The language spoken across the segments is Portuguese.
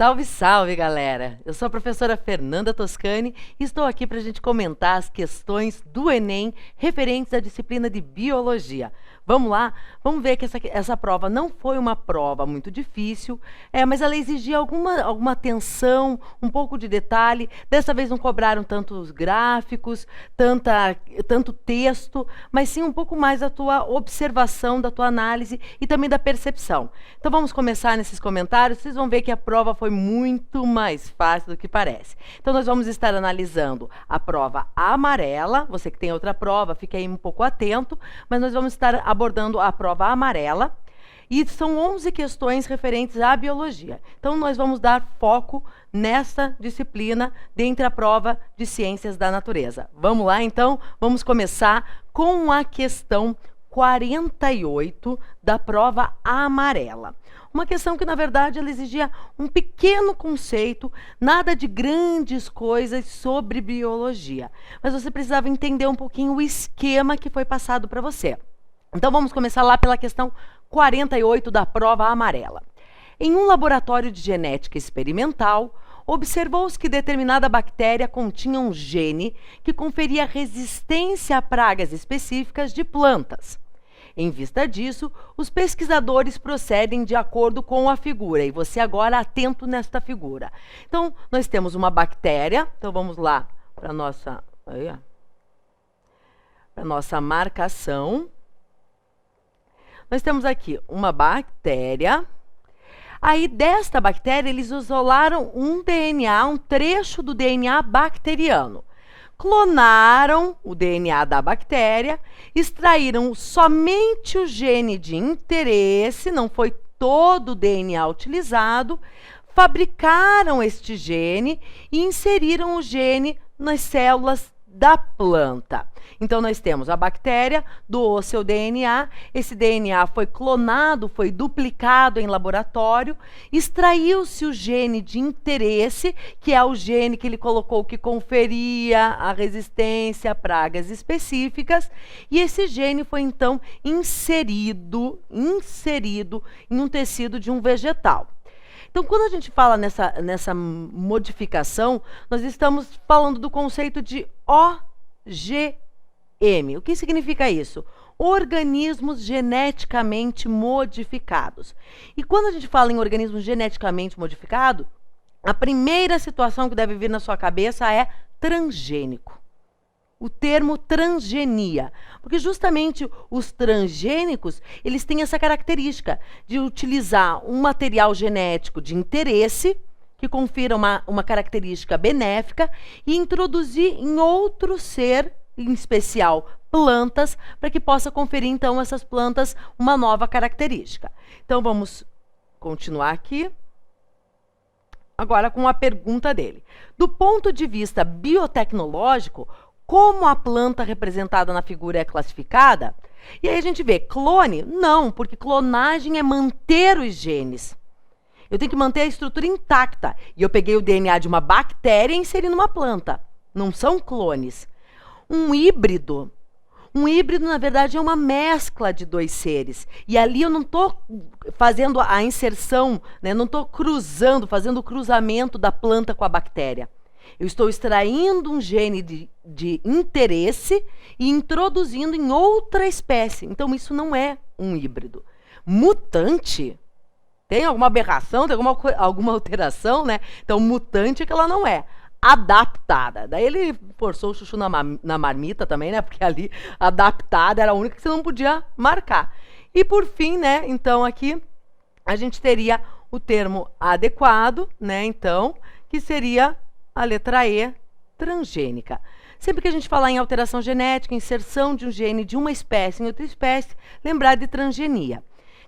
Salve, salve, galera! Eu sou a professora Fernanda Toscani e estou aqui para a gente comentar as questões do Enem referentes à disciplina de Biologia. Vamos lá? Vamos ver que essa prova não foi uma prova muito difícil, mas ela exigia alguma atenção, um pouco de detalhe. Dessa vez não cobraram tantos gráficos, tanto texto, mas sim um pouco mais da tua observação, da tua análise e também da percepção. Então vamos começar nesses comentários. Vocês vão ver que a prova foi muito mais fácil do que parece. Então nós vamos estar analisando a prova amarela. Você que tem outra prova, fique aí um pouco atento, mas nós vamos estar abordando a prova amarela e são 11 questões referentes à biologia. Então nós vamos dar foco nessa disciplina dentre a prova de ciências da natureza. Vamos lá então? Vamos começar com a questão 48 da prova amarela. Uma questão que, na verdade, ela exigia um pequeno conceito, nada de grandes coisas sobre biologia. Mas você precisava entender um pouquinho o esquema que foi passado para você. Então, vamos começar lá pela questão 48 da prova amarela. Em um laboratório de genética experimental, observou-se que determinada bactéria continha um gene que conferia resistência a pragas específicas de plantas. Em vista disso, os pesquisadores procedem de acordo com a figura. E você agora atento nesta figura. Então, nós temos uma bactéria. Então, vamos lá para a nossa marcação. Nós temos aqui uma bactéria. Aí, desta bactéria, eles isolaram um DNA, um trecho do DNA bacteriano. Clonaram o DNA da bactéria, extraíram somente o gene de interesse, não foi todo o DNA utilizado, fabricaram este gene e inseriram o gene nas células da planta. Então, nós temos a bactéria, doou seu DNA, esse DNA foi clonado, foi duplicado em laboratório, extraiu-se o gene de interesse, que é o gene que ele colocou que conferia a resistência a pragas específicas, e esse gene foi, então, inserido em um tecido de um vegetal. Então, quando a gente fala nessa modificação, nós estamos falando do conceito de OGM. O que significa isso? Organismos geneticamente modificados. E quando a gente fala em organismo geneticamente modificado, a primeira situação que deve vir na sua cabeça é transgênico. O termo transgenia, porque justamente os transgênicos, eles têm essa característica de utilizar um material genético de interesse, que confira uma característica benéfica, e introduzir em outro ser, em especial plantas, para que possa conferir então essas plantas uma nova característica. Então vamos continuar aqui. Agora com a pergunta dele. Do ponto de vista biotecnológico, como a planta representada na figura é classificada? E aí a gente vê, clone? Não, porque clonagem é manter os genes. Eu tenho que manter a estrutura intacta. E eu peguei o DNA de uma bactéria e inseri numa planta. Não são clones. Um híbrido, na verdade, é uma mescla de dois seres. E ali eu não estou fazendo a inserção, né? Não estou fazendo o cruzamento da planta com a bactéria. Eu estou extraindo um gene de interesse e introduzindo em outra espécie. Então, isso não é um híbrido. Mutante, tem alguma aberração, tem alguma alteração, né? Então, mutante é que ela não é. Adaptada. Daí ele forçou o chuchu na marmita também, né? Porque ali, adaptada era a única que você não podia marcar. E por fim, né? Então, aqui, a gente teria o termo adequado, né? Então, que seria a letra E, transgênica. Sempre que a gente falar em alteração genética, inserção de um gene de uma espécie em outra espécie, lembrar de transgenia.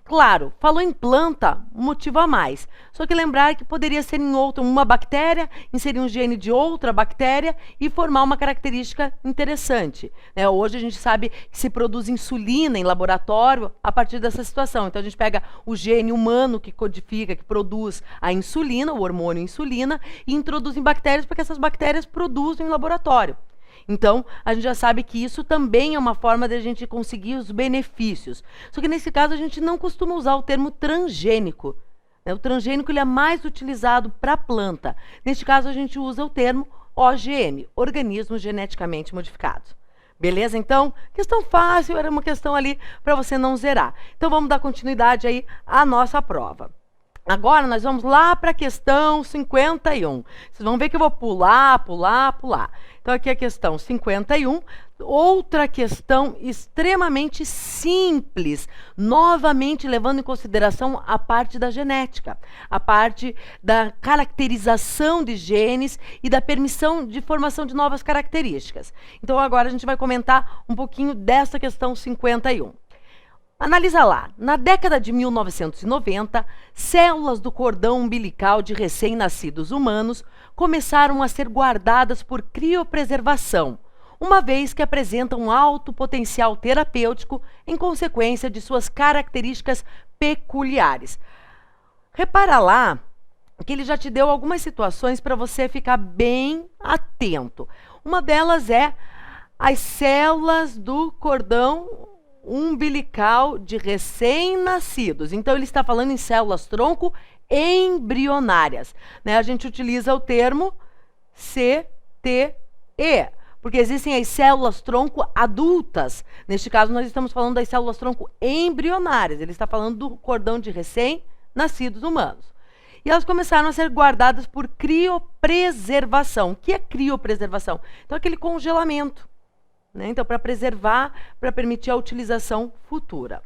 Claro, falou em planta, motivo a mais. Só que lembrar que poderia ser em uma bactéria, inserir um gene de outra bactéria e formar uma característica interessante. Né? Hoje a gente sabe que se produz insulina em laboratório a partir dessa situação. Então a gente pega o gene humano que codifica, que produz a insulina, o hormônio insulina, e introduz em bactérias para que essas bactérias produzam em laboratório. Então, a gente já sabe que isso também é uma forma de a gente conseguir os benefícios. Só que nesse caso a gente não costuma usar o termo transgênico, né? O transgênico ele é mais utilizado para a planta. Neste caso, a gente usa o termo OGM, organismos geneticamente modificados. Beleza? Então, questão fácil, era uma questão ali para você não zerar. Então, vamos dar continuidade aí à nossa prova. Agora, nós vamos lá para a questão 51. Vocês vão ver que eu vou pular. Então, aqui é a questão 51. Outra questão extremamente simples, novamente levando em consideração a parte da genética, a parte da caracterização de genes e da permissão de formação de novas características. Então, agora a gente vai comentar um pouquinho dessa questão 51. Analisa lá. Na década de 1990, células do cordão umbilical de recém-nascidos humanos começaram a ser guardadas por criopreservação, uma vez que apresentam um alto potencial terapêutico em consequência de suas características peculiares. Repara lá que ele já te deu algumas situações para você ficar bem atento. Uma delas é as células do cordão umbilical de recém-nascidos. Então, ele está falando em células-tronco embrionárias, né? A gente utiliza o termo CTE, porque existem as células-tronco adultas. Neste caso, nós estamos falando das células-tronco embrionárias. Ele está falando do cordão de recém-nascidos humanos. E elas começaram a ser guardadas por criopreservação. O que é criopreservação? Então, aquele congelamento, né? Então, para preservar, para permitir a utilização futura.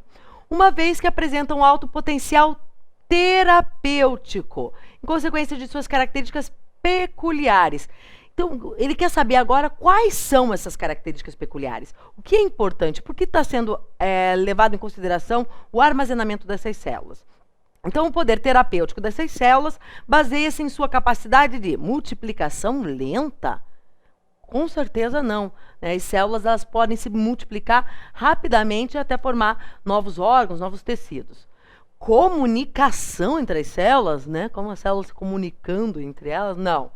Uma vez que apresentam alto potencial terapêutico, em consequência de suas características peculiares. Então, ele quer saber agora quais são essas características peculiares. O que é importante? Por que está sendo levado em consideração o armazenamento dessas células? Então, o poder terapêutico dessas células baseia-se em sua capacidade de multiplicação lenta? Com certeza não, né? As células elas podem se multiplicar rapidamente até formar novos órgãos, novos tecidos. Comunicação entre as células, né? Como as células se comunicando entre elas? Não.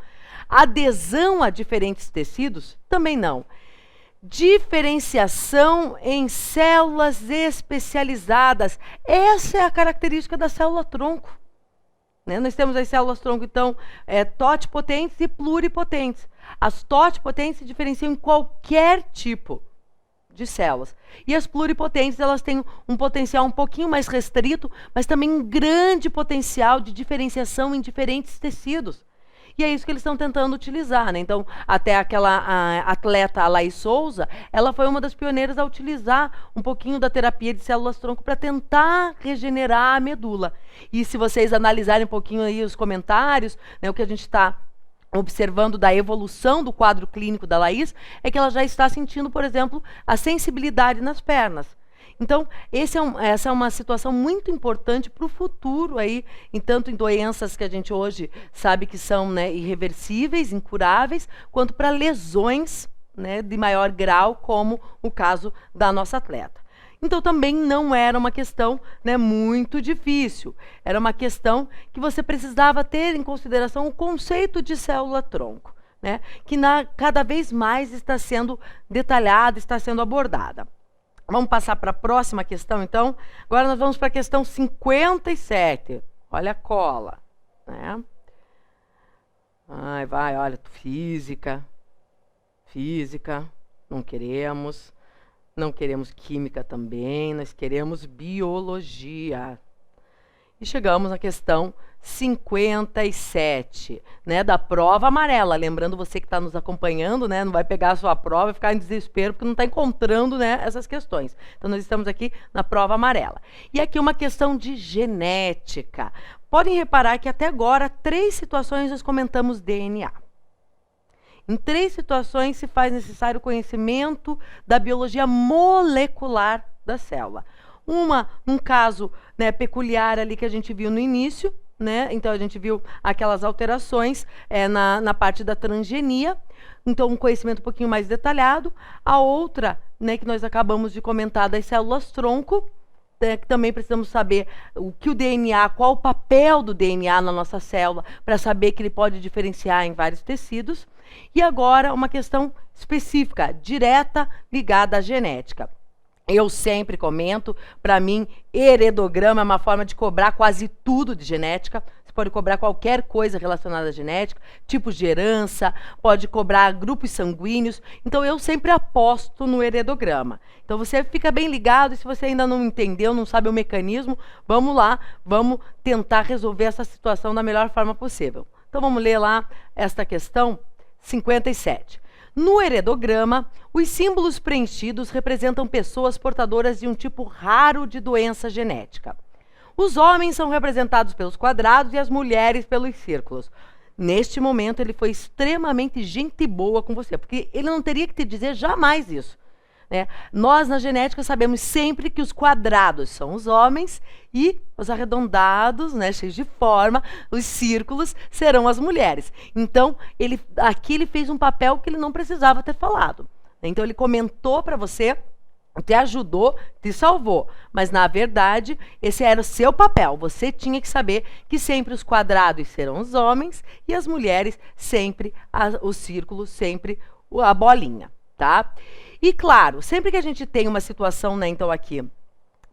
Adesão a diferentes tecidos? Também não. Diferenciação em células especializadas. Essa é a característica da célula-tronco, né? Nós temos as células-tronco, então, totipotentes e pluripotentes. As totipotentes se diferenciam em qualquer tipo de células. E as pluripotentes, elas têm um potencial um pouquinho mais restrito, mas também um grande potencial de diferenciação em diferentes tecidos. E é isso que eles estão tentando utilizar, né? Então, até aquela atleta, a Laís Souza, ela foi uma das pioneiras a utilizar um pouquinho da terapia de células-tronco para tentar regenerar a medula. E se vocês analisarem um pouquinho aí os comentários, né, o que a gente está observando da evolução do quadro clínico da Laís, é que ela já está sentindo, por exemplo, a sensibilidade nas pernas. Então, essa é uma situação muito importante para o futuro aí, tanto em doenças que a gente hoje sabe que são, né, irreversíveis, incuráveis, quanto para lesões, né, de maior grau, como o caso da nossa atleta. Então, também não era uma questão, né, muito difícil. Era uma questão que você precisava ter em consideração o conceito de célula-tronco, né, que cada vez mais está sendo detalhada, está sendo abordada. Vamos passar para a próxima questão, então. Agora nós vamos para a questão 57. Olha a cola, né? Vai, olha, física, não queremos. Não queremos química também, nós queremos biologia. E chegamos à questão 57, né, da prova amarela. Lembrando você que está nos acompanhando, né, não vai pegar a sua prova e ficar em desespero porque não está encontrando, né, essas questões. Então, nós estamos aqui na prova amarela. E aqui uma questão de genética. Podem reparar que até agora, 3 situações nós comentamos DNA. Em 3 situações se faz necessário o conhecimento da biologia molecular da célula. Um caso, né, peculiar ali que a gente viu no início, né? Então a gente viu aquelas alterações na parte da transgenia, então um conhecimento um pouquinho mais detalhado. A outra, né, que nós acabamos de comentar, das células-tronco, que também precisamos saber qual o papel do DNA na nossa célula, para saber que ele pode diferenciar em vários tecidos. E agora uma questão específica, direta, ligada à genética. Eu sempre comento, para mim, heredograma é uma forma de cobrar quase tudo de genética. Você pode cobrar qualquer coisa relacionada à genética, tipos de herança, pode cobrar grupos sanguíneos. Então, eu sempre aposto no heredograma. Então, você fica bem ligado e se você ainda não entendeu, não sabe o mecanismo, vamos lá, vamos tentar resolver essa situação da melhor forma possível. Então, vamos ler lá esta questão 57. No heredograma, os símbolos preenchidos representam pessoas portadoras de um tipo raro de doença genética. Os homens são representados pelos quadrados e as mulheres pelos círculos. Neste momento, ele foi extremamente gente boa com você, porque ele não teria que te dizer jamais isso. Né? Nós, na genética, sabemos sempre que os quadrados são os homens e os arredondados, né, cheios de forma, os círculos, serão as mulheres. Então, aqui ele fez um papel que ele não precisava ter falado. Então, ele comentou para você, te ajudou, te salvou. Mas, na verdade, esse era o seu papel. Você tinha que saber que sempre os quadrados serão os homens e as mulheres sempre os círculos, sempre a bolinha, tá? E claro, sempre que a gente tem uma situação, né, então aqui,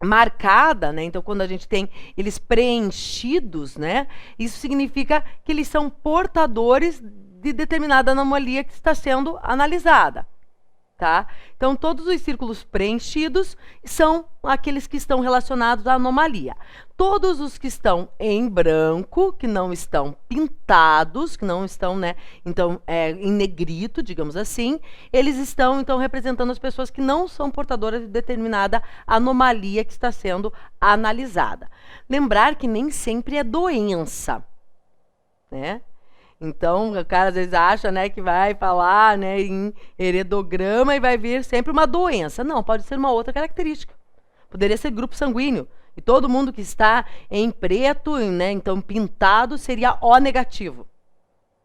marcada, né, então quando a gente tem eles preenchidos, né, isso significa que eles são portadores de determinada anomalia que está sendo analisada. Tá? Então, todos os círculos preenchidos são aqueles que estão relacionados à anomalia. Todos os que estão em branco, que não estão pintados, que não estão, né, então, em negrito, digamos assim, eles estão, então, representando as pessoas que não são portadoras de determinada anomalia que está sendo analisada. Lembrar que nem sempre é doença, né? Então, o cara às vezes acha, né, que vai falar, né, em heredograma e vai vir sempre uma doença. Não, pode ser uma outra característica. Poderia ser grupo sanguíneo. E todo mundo que está em preto, né, então pintado, seria O negativo.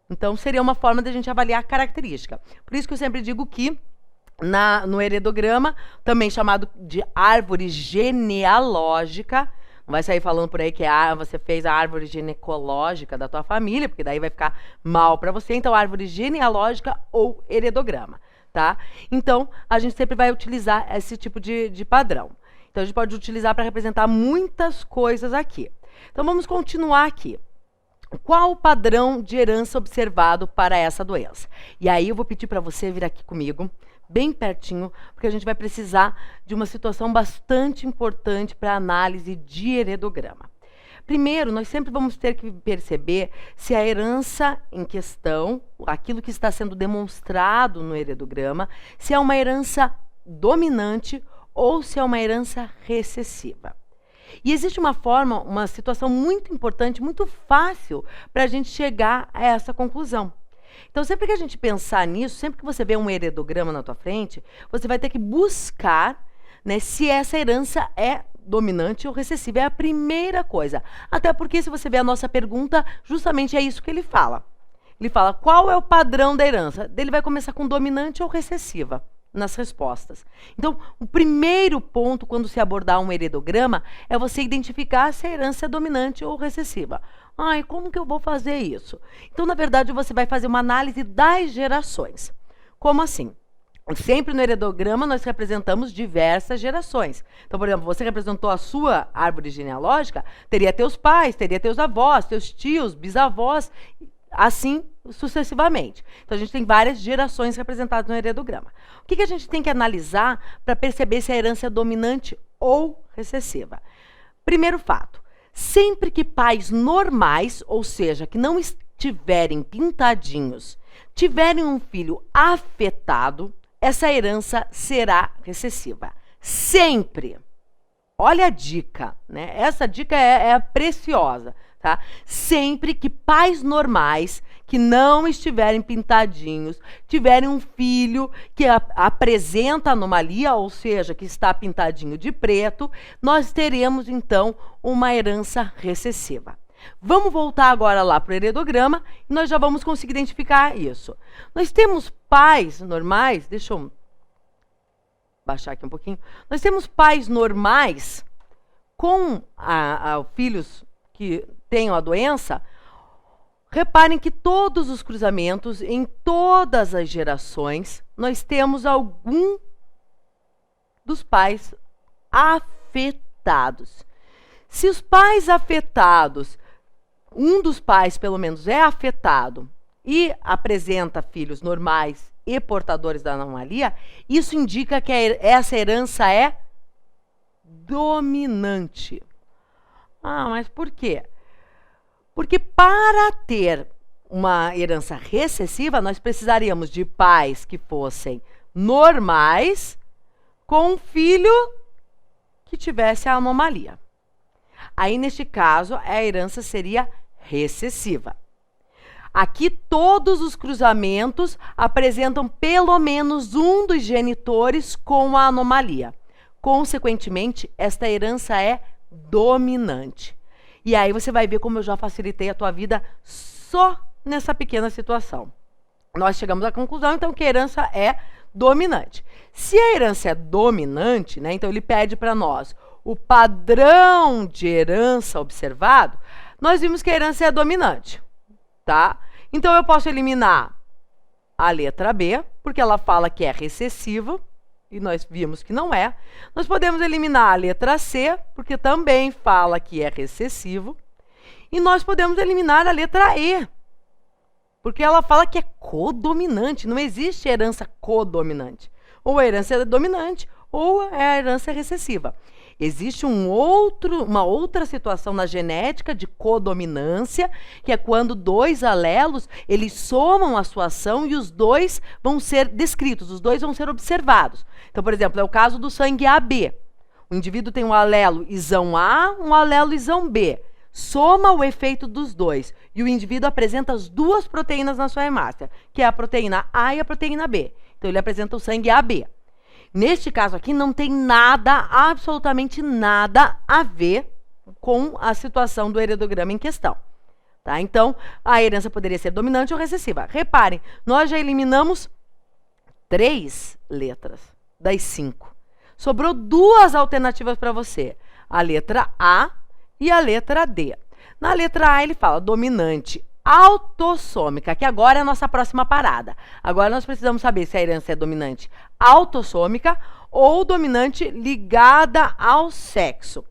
Então, seria uma forma de a gente avaliar a característica. Por isso que eu sempre digo que no heredograma, também chamado de árvore genealógica, não vai sair falando por aí que você fez a árvore ginecológica da tua família, porque daí vai ficar mal para você. Então, árvore genealógica ou heredograma, tá? Então, a gente sempre vai utilizar esse tipo de padrão. Então, a gente pode utilizar para representar muitas coisas aqui. Então, vamos continuar aqui. Qual o padrão de herança observado para essa doença? E aí, eu vou pedir para você vir aqui comigo, bem pertinho, porque a gente vai precisar de uma situação bastante importante para a análise de heredograma. Primeiro, nós sempre vamos ter que perceber se a herança em questão, aquilo que está sendo demonstrado no heredograma, se é uma herança dominante ou se é uma herança recessiva. E existe uma situação muito importante, muito fácil para a gente chegar a essa conclusão. Então, sempre que a gente pensar nisso, sempre que você vê um heredograma na tua frente, você vai ter que buscar, né, se essa herança é dominante ou recessiva. É a primeira coisa. Até porque, se você vê a nossa pergunta, justamente é isso que ele fala. Ele fala, qual é o padrão da herança? Ele vai começar com dominante ou recessiva nas respostas. Então, o primeiro ponto, quando se abordar um heredograma, é você identificar se a herança é dominante ou recessiva. Ai, como que eu vou fazer isso? Então, na verdade, você vai fazer uma análise das gerações. Como assim? Sempre no heredograma nós representamos diversas gerações. Então, por exemplo, você representou a sua árvore genealógica, teria teus pais, teria teus avós, teus tios, bisavós, assim sucessivamente. Então, a gente tem várias gerações representadas no heredograma. O que a gente tem que analisar para perceber se a herança é dominante ou recessiva? Primeiro fato, sempre que pais normais, ou seja, que não estiverem pintadinhos, tiverem um filho afetado, essa herança será recessiva. Sempre. Olha a dica, né? Essa dica é preciosa, tá? Sempre que pais normais que não estiverem pintadinhos, tiverem um filho que apresenta anomalia, ou seja, que está pintadinho de preto, nós teremos, então, uma herança recessiva. Vamos voltar agora lá para o heredograma e nós já vamos conseguir identificar isso. Nós temos pais normais, deixa eu baixar aqui um pouquinho. Nós temos pais normais com filhos que tenham a doença. Reparem que todos os cruzamentos, em todas as gerações, nós temos algum dos pais afetados. Se os pais afetados, um dos pais pelo menos é afetado e apresenta filhos normais e portadores da anomalia, isso indica que essa herança é dominante. Ah, mas por quê? Porque para ter uma herança recessiva, nós precisaríamos de pais que fossem normais com um filho que tivesse a anomalia. Aí, neste caso, a herança seria recessiva. Aqui, todos os cruzamentos apresentam pelo menos um dos genitores com a anomalia. Consequentemente, esta herança é dominante. E aí você vai ver como eu já facilitei a tua vida só nessa pequena situação. Nós chegamos à conclusão, então, que a herança é dominante. Se a herança é dominante, né, então ele pede para nós o padrão de herança observado, nós vimos que a herança é dominante, tá? Então eu posso eliminar a letra B, porque ela fala que é recessiva, e nós vimos que não é. Nós podemos eliminar a letra C, porque também fala que é recessivo. E nós podemos eliminar a letra E, porque ela fala que é codominante. Não existe herança codominante. Ou a herança é dominante, ou a herança é recessiva. Existe uma outra situação na genética de codominância, que é quando dois alelos, eles somam a sua ação e os dois vão ser descritos, os dois vão ser observados. Então, por exemplo, é o caso do sangue AB. O indivíduo tem um alelo isão A, um alelo isão B. Soma o efeito dos dois e o indivíduo apresenta as duas proteínas na sua hemácia, que é a proteína A e a proteína B. Então, ele apresenta o sangue AB. Neste caso aqui, não tem nada, absolutamente nada a ver com a situação do heredograma em questão. Tá? Então, a herança poderia ser dominante ou recessiva. Reparem, nós já eliminamos 3 letras das 5. Sobrou 2 alternativas para você, a letra A e a letra D. Na letra A, ele fala dominante autossômica, que agora é a nossa próxima parada. Agora nós precisamos saber se a herança é dominante autossômica ou dominante ligada ao sexo.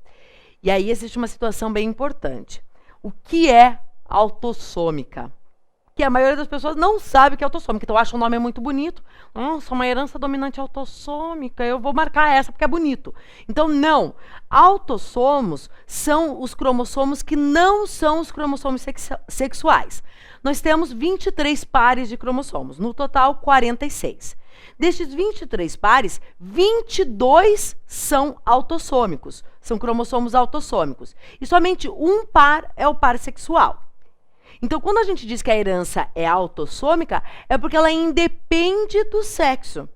E aí existe uma situação bem importante. O que é autossômica? Que a maioria das pessoas não sabe o que é autossômica, então acha o nome muito bonito. Nossa, uma herança dominante autossômica, eu vou marcar essa porque é bonito. Então, não. Autossomos são os cromossomos que não são os cromossomos sexuais. Nós temos 23 pares de cromossomos, no total 46. Destes 23 pares, 22 são autossômicos, são cromossomos autossômicos. E somente um par é o par sexual. Então, quando a gente diz que a herança é autossômica, é porque ela independe do sexo.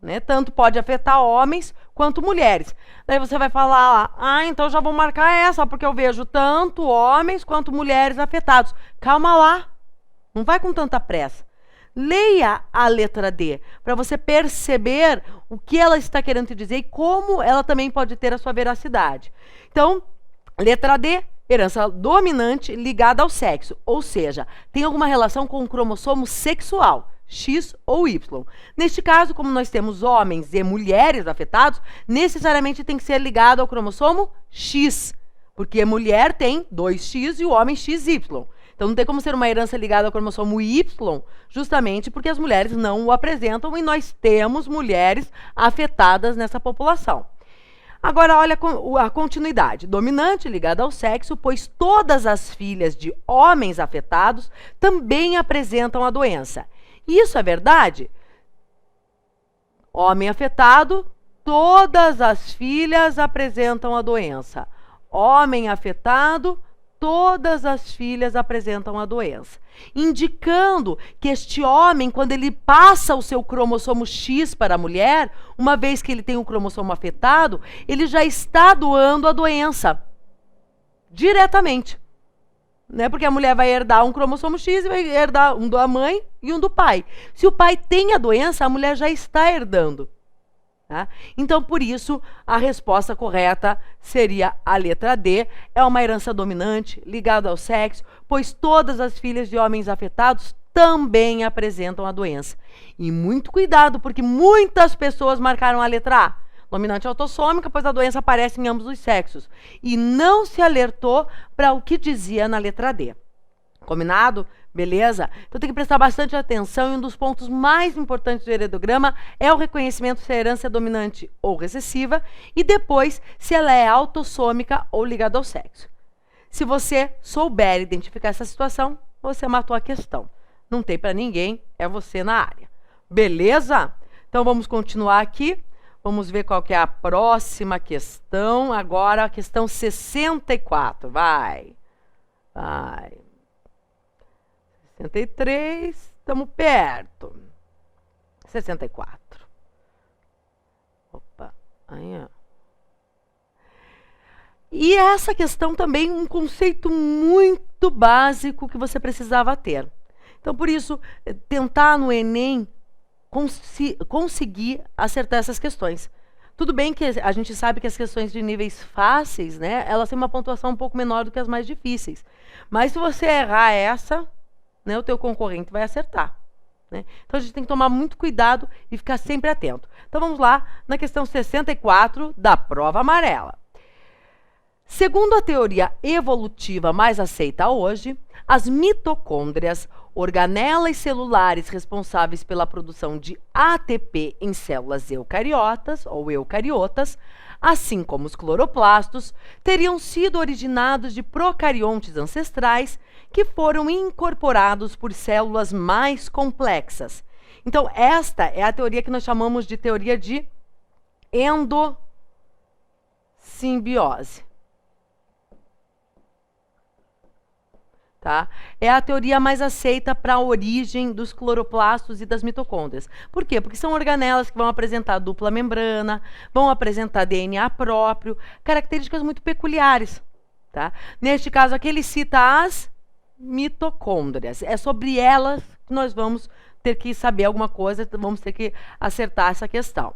Né? Tanto pode afetar homens quanto mulheres. Daí você vai falar, então já vou marcar essa, porque eu vejo tanto homens quanto mulheres afetados. Calma lá, não vai com tanta pressa. Leia a letra D, para você perceber o que ela está querendo te dizer e como ela também pode ter a sua veracidade. Então, letra D, herança dominante ligada ao sexo, ou seja, tem alguma relação com o cromossomo sexual, X ou Y. Neste caso, como nós temos homens e mulheres afetados, necessariamente tem que ser ligado ao cromossomo X, porque a mulher tem 2X e o homem XY. Então não tem como ser uma herança ligada ao cromossomo Y, justamente porque as mulheres não o apresentam e nós temos mulheres afetadas nessa população. Agora, olha a continuidade. Dominante ligada ao sexo, pois todas as filhas de homens afetados também apresentam a doença. Isso é verdade? Homem afetado, todas as filhas apresentam a doença. Homem afetado, todas as filhas apresentam a doença. Indicando que este homem, quando ele passa o seu cromossomo X para a mulher, uma vez que ele tem um cromossomo afetado, ele já está doando a doença diretamente. Né? Porque a mulher vai herdar um cromossomo X e vai herdar um da mãe e um do pai. Se o pai tem a doença, a mulher já está herdando. Tá? Então, por isso, a resposta correta seria a letra D. É uma herança dominante, ligada ao sexo, pois todas as filhas de homens afetados também apresentam a doença. E muito cuidado, porque muitas pessoas marcaram a letra A, dominante autossômica, pois a doença aparece em ambos os sexos. E não se alertou para o que dizia na letra D. Combinado? Beleza? Então tem que prestar bastante atenção, e um dos pontos mais importantes do heredograma é o reconhecimento se a herança é dominante ou recessiva, e depois se ela é autossômica ou ligada ao sexo. Se você souber identificar essa situação, você matou a questão. Não tem para ninguém, é você na área. Beleza? Então vamos continuar aqui. Vamos ver qual que é a próxima questão. Agora a questão 64. Vai. 63, estamos perto. 64. Opa, aí, ó. E essa questão também um conceito muito básico que você precisava ter. Então, por isso, tentar no Enem conseguir acertar essas questões. Tudo bem que a gente sabe que as questões de níveis fáceis, né, elas têm uma pontuação um pouco menor do que as mais difíceis. Mas se você errar essa, né, o teu concorrente vai acertar. Né? Então, a gente tem que tomar muito cuidado e ficar sempre atento. Então, vamos lá na questão 64 da prova amarela. Segundo a teoria evolutiva mais aceita hoje, as mitocôndrias, organelas celulares responsáveis pela produção de ATP em células eucariotas ou eucariotas, assim como os cloroplastos, teriam sido originados de procariontes ancestrais que foram incorporados por células mais complexas. Então, esta é a teoria que nós chamamos de teoria de endossimbiose. Tá? É a teoria mais aceita para a origem dos cloroplastos e das mitocôndrias. Por quê? Porque são organelas que vão apresentar dupla membrana, vão apresentar DNA próprio, características muito peculiares. Tá? Neste caso aqui, ele cita as mitocôndrias. É sobre elas que nós vamos ter que saber alguma coisa, vamos ter que acertar essa questão.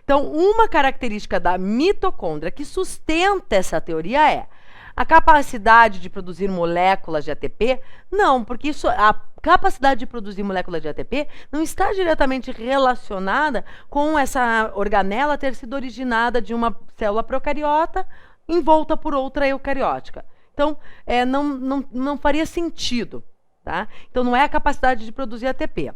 Então, uma característica da mitocôndria que sustenta essa teoria é a capacidade de produzir moléculas de ATP? Não, porque a capacidade de produzir moléculas de ATP não está diretamente relacionada com essa organela ter sido originada de uma célula procariota envolta por outra eucariótica. Então, não faria sentido. Tá? Então, não é a capacidade de produzir ATP.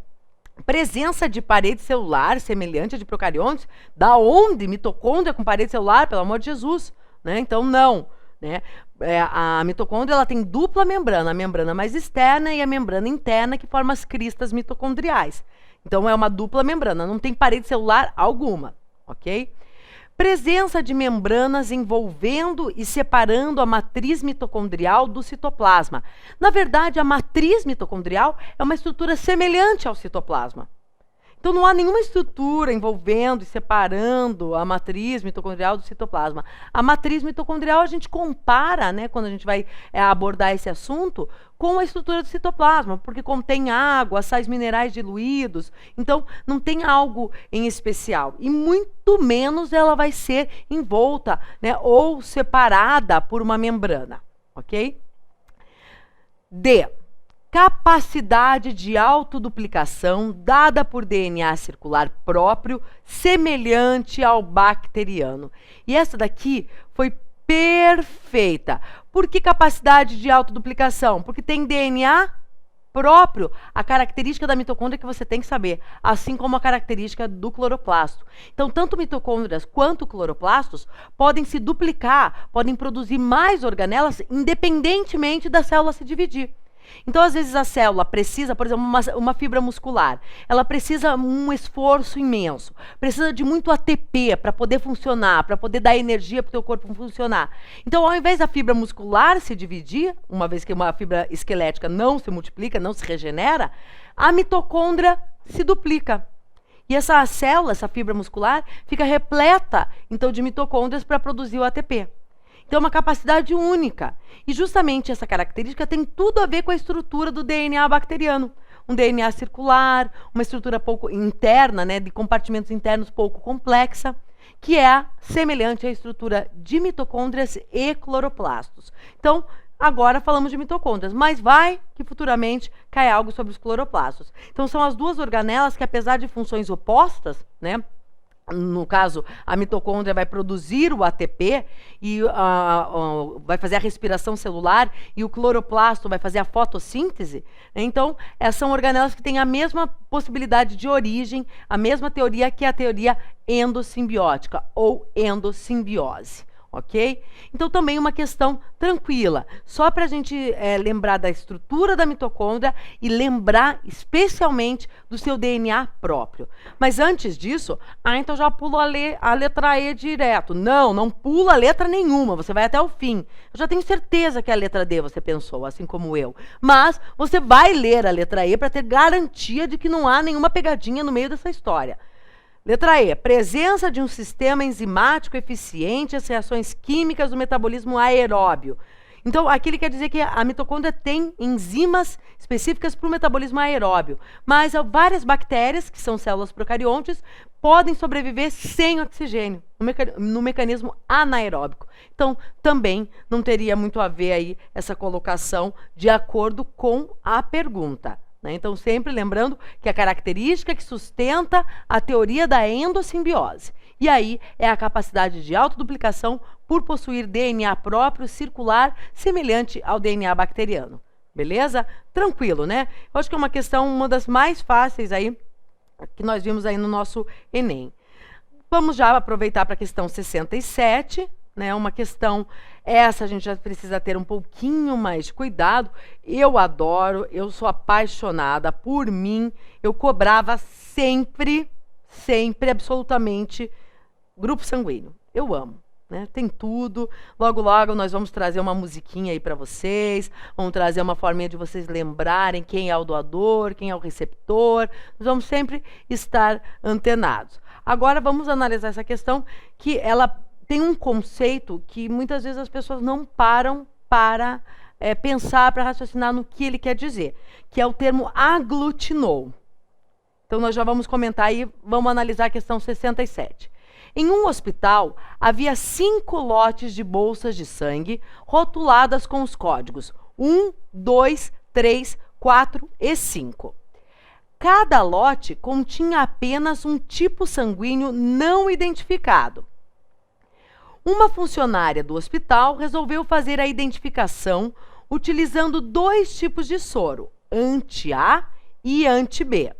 Presença de parede celular semelhante à de procariontes, da onde mitocôndria com parede celular, pelo amor de Jesus? Né? Então, não. Né? A mitocôndria ela tem dupla membrana, a membrana mais externa e a membrana interna, que forma as cristas mitocondriais. Então, é uma dupla membrana, não tem parede celular alguma, ok? Presença de membranas envolvendo e separando a matriz mitocondrial do citoplasma. Na verdade, a matriz mitocondrial é uma estrutura semelhante ao citoplasma. Então, não há nenhuma estrutura envolvendo e separando a matriz mitocondrial do citoplasma. A matriz mitocondrial a gente compara, né, quando a gente vai abordar esse assunto, com a estrutura do citoplasma, porque contém água, sais minerais diluídos. Então, não tem algo em especial. E muito menos ela vai ser envolta, né, ou separada por uma membrana. Ok? D. Capacidade de autoduplicação dada por DNA circular próprio, semelhante ao bacteriano. E essa daqui foi perfeita. Por que capacidade de autoduplicação? Porque tem DNA próprio, a característica da mitocôndria que você tem que saber, assim como a característica do cloroplasto. Então, tanto mitocôndrias quanto cloroplastos podem se duplicar, podem produzir mais organelas, independentemente da célula se dividir. Então, às vezes, a célula precisa, por exemplo, uma fibra muscular, ela precisa um esforço imenso, precisa de muito ATP para poder funcionar, para poder dar energia para o teu corpo funcionar. Então, ao invés da fibra muscular se dividir, uma vez que uma fibra esquelética não se multiplica, não se regenera, a mitocôndria se duplica. E essa célula, essa fibra muscular, fica repleta, então, de mitocôndrias para produzir o ATP. Então, é uma capacidade única. E justamente essa característica tem tudo a ver com a estrutura do DNA bacteriano. Um DNA circular, uma estrutura pouco interna, né, de compartimentos internos pouco complexa, que é semelhante à estrutura de mitocôndrias e cloroplastos. Então, Agora falamos de mitocôndrias, mas vai que futuramente cai algo sobre os cloroplastos. Então são as duas organelas que, apesar de funções opostas, né? No caso, a mitocôndria vai produzir o ATP e vai fazer a respiração celular e o cloroplasto vai fazer a fotossíntese. Então, são organelas que têm a mesma possibilidade de origem, a mesma teoria que é a teoria endossimbiótica ou endossimbiose. Ok? Então, também uma questão tranquila, só para a gente lembrar da estrutura da mitocôndria e lembrar especialmente do seu DNA próprio. Mas antes disso, então já pula a letra E direto. Não pula letra nenhuma, você vai até o fim. Eu já tenho certeza que é a letra D, você pensou, assim como eu. Mas você vai ler a letra E para ter garantia de que não há nenhuma pegadinha no meio dessa história. Letra E, presença de um sistema enzimático eficiente às reações químicas do metabolismo aeróbio. Então, aqui ele quer dizer que a mitocôndria tem enzimas específicas para o metabolismo aeróbio, mas várias bactérias, que são células procariontes, podem sobreviver sem oxigênio, no mecanismo anaeróbico. Então, também não teria muito a ver aí essa colocação de acordo com a pergunta. Então, sempre lembrando que a característica que sustenta a teoria da endossimbiose. E aí é a capacidade de autoduplicação por possuir DNA próprio circular semelhante ao DNA bacteriano. Beleza? Tranquilo, né? Eu acho que é uma questão, uma das mais fáceis aí, que nós vimos aí no nosso Enem. Vamos já aproveitar para a questão 67, né? Uma questão, essa a gente já precisa ter um pouquinho mais de cuidado. Eu adoro, eu sou apaixonada por mim, eu cobrava sempre, absolutamente, grupo sanguíneo. Eu amo, né? Tem tudo. Logo, logo nós vamos trazer uma musiquinha aí para vocês, vamos trazer uma forminha de vocês lembrarem quem é o doador, quem é o receptor. Nós vamos sempre estar antenados. Agora vamos analisar essa questão, que ela tem um conceito que muitas vezes as pessoas não param para pensar, para raciocinar no que ele quer dizer, que é o termo aglutinou. Então, nós já vamos comentar aí, vamos analisar a questão 67. Em um hospital, havia 5 lotes de bolsas de sangue rotuladas com os códigos 1, 2, 3, 4 e 5. Cada lote continha apenas um tipo sanguíneo não identificado. Uma funcionária do hospital resolveu fazer a identificação utilizando 2 tipos de soro, anti-A e anti-B.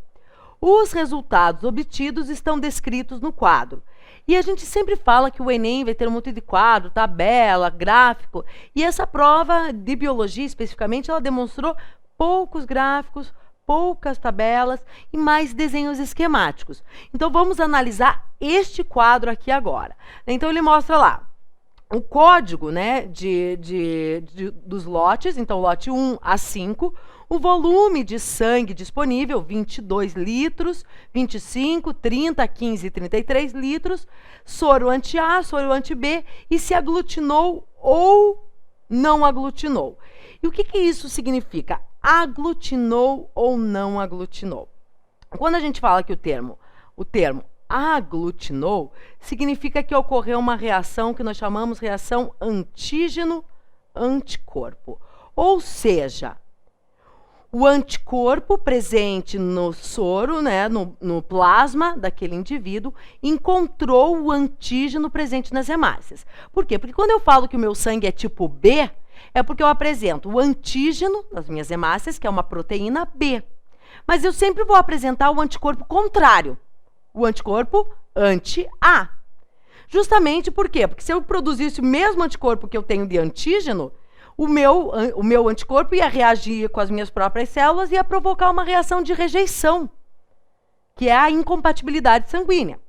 Os resultados obtidos estão descritos no quadro. E a gente sempre fala que o Enem vai ter um monte de quadro, tabela, gráfico. E essa prova de biologia, especificamente, ela demonstrou poucos gráficos, poucas tabelas e mais desenhos esquemáticos. Então, vamos analisar este quadro aqui agora. Então, ele mostra lá o código, né, dos lotes, então, lote 1 a 5, o volume de sangue disponível, 22 litros, 25, 30, 15 e 33 litros, soro anti-A, soro anti-B, e se aglutinou ou não aglutinou. E o que isso significa? Aglutinou ou não aglutinou? Quando a gente fala que o termo aglutinou, significa que ocorreu uma reação que nós chamamos reação antígeno-anticorpo. Ou seja, o anticorpo presente no soro, né, no plasma daquele indivíduo, encontrou o antígeno presente nas hemácias. Por quê? Porque quando eu falo que o meu sangue é tipo B, é porque eu apresento o antígeno nas minhas hemácias, que é uma proteína B. Mas eu sempre vou apresentar o anticorpo contrário, o anticorpo anti-A. Justamente por quê? Porque se eu produzisse o mesmo anticorpo que eu tenho de antígeno, o meu anticorpo ia reagir com as minhas próprias células e ia provocar uma reação de rejeição, que é a incompatibilidade sanguínea.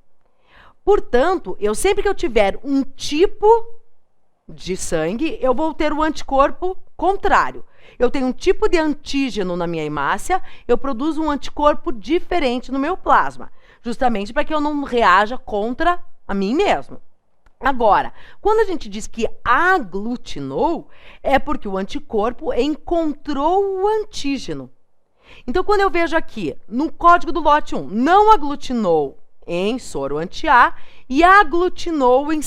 Portanto, sempre que eu tiver um tipo de sangue, eu vou ter o anticorpo contrário. Eu tenho um tipo de antígeno na minha hemácia, eu produzo um anticorpo diferente no meu plasma, justamente para que eu não reaja contra a mim mesmo. Agora, quando a gente diz que aglutinou, é porque o anticorpo encontrou o antígeno. Então, quando eu vejo aqui, no código do lote 1, não aglutinou em soro anti-A e aglutinou em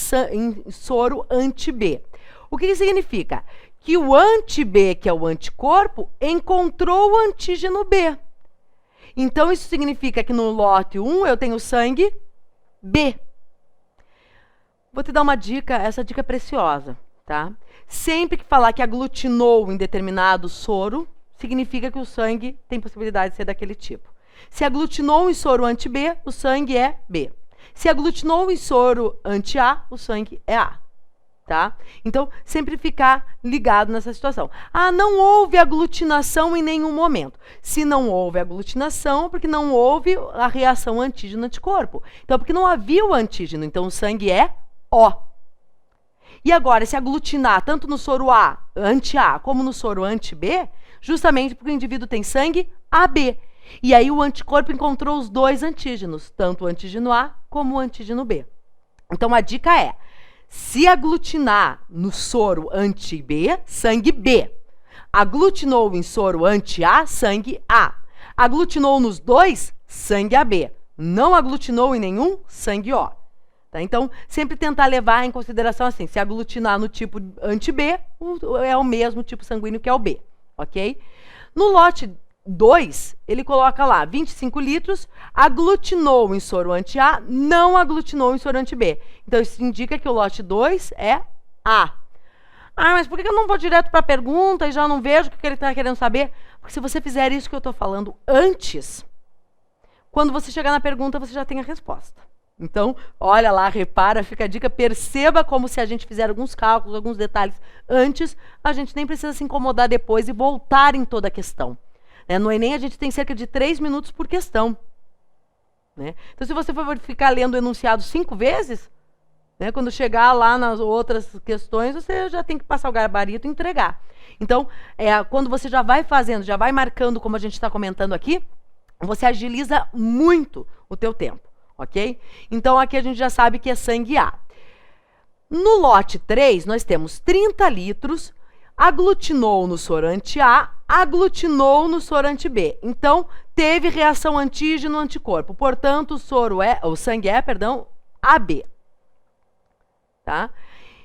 soro anti-B. O que significa? que o anti-B, que é o anticorpo, encontrou o antígeno B. Então, isso significa que no lote 1 eu tenho sangue B. Vou te dar uma dica, essa dica é preciosa, tá? Sempre que falar que aglutinou em determinado soro, significa que o sangue tem possibilidade de ser daquele tipo. Se aglutinou em soro anti-B, o sangue é B. Se aglutinou em soro anti-A, o sangue é A. Tá? Então, sempre ficar ligado nessa situação. Ah, não houve aglutinação em nenhum momento. Se não houve aglutinação, porque não houve a reação antígeno-anticorpo. Então, porque não havia o antígeno. Então, o sangue é O. E agora, se aglutinar tanto no soro A, anti-A, como no soro anti-B, justamente porque o indivíduo tem sangue AB. E aí o anticorpo encontrou os dois antígenos, tanto o antígeno A como o antígeno B. Então, a dica é: se aglutinar no soro anti-B, sangue B. Aglutinou em soro anti-A, sangue A. Aglutinou nos dois, sangue AB. Não aglutinou em nenhum, sangue O. Tá? Então, sempre tentar levar em consideração assim, se aglutinar no tipo anti-B, é o mesmo tipo sanguíneo que é o B, ok? No lote 2, ele coloca lá 25 litros, aglutinou em soro anti-A, não aglutinou em soro anti-B. Então, isso indica que o lote 2 é A. Ah, mas por que eu não vou direto para a pergunta e já não vejo o que ele está querendo saber? Porque se você fizer isso que eu estou falando antes, quando você chegar na pergunta, você já tem a resposta. Então, olha lá, repara, fica a dica, perceba como se a gente fizer alguns cálculos, alguns detalhes antes, a gente nem precisa se incomodar depois e voltar em toda a questão. No Enem, a gente tem cerca de 3 minutos por questão. Né? Então, se você for ficar lendo o enunciado 5 vezes, né, quando chegar lá nas outras questões, você já tem que passar o gabarito e entregar. Então, quando você já vai fazendo, já vai marcando, como a gente está comentando aqui, você agiliza muito o teu tempo, ok? Então, aqui a gente já sabe que é sangue A. No lote 3, nós temos 30 litros, aglutinou no soro anti-A, aglutinou no soro anti-B. Então, teve reação antígeno-anticorpo. Portanto, o sangue é, AB. Tá?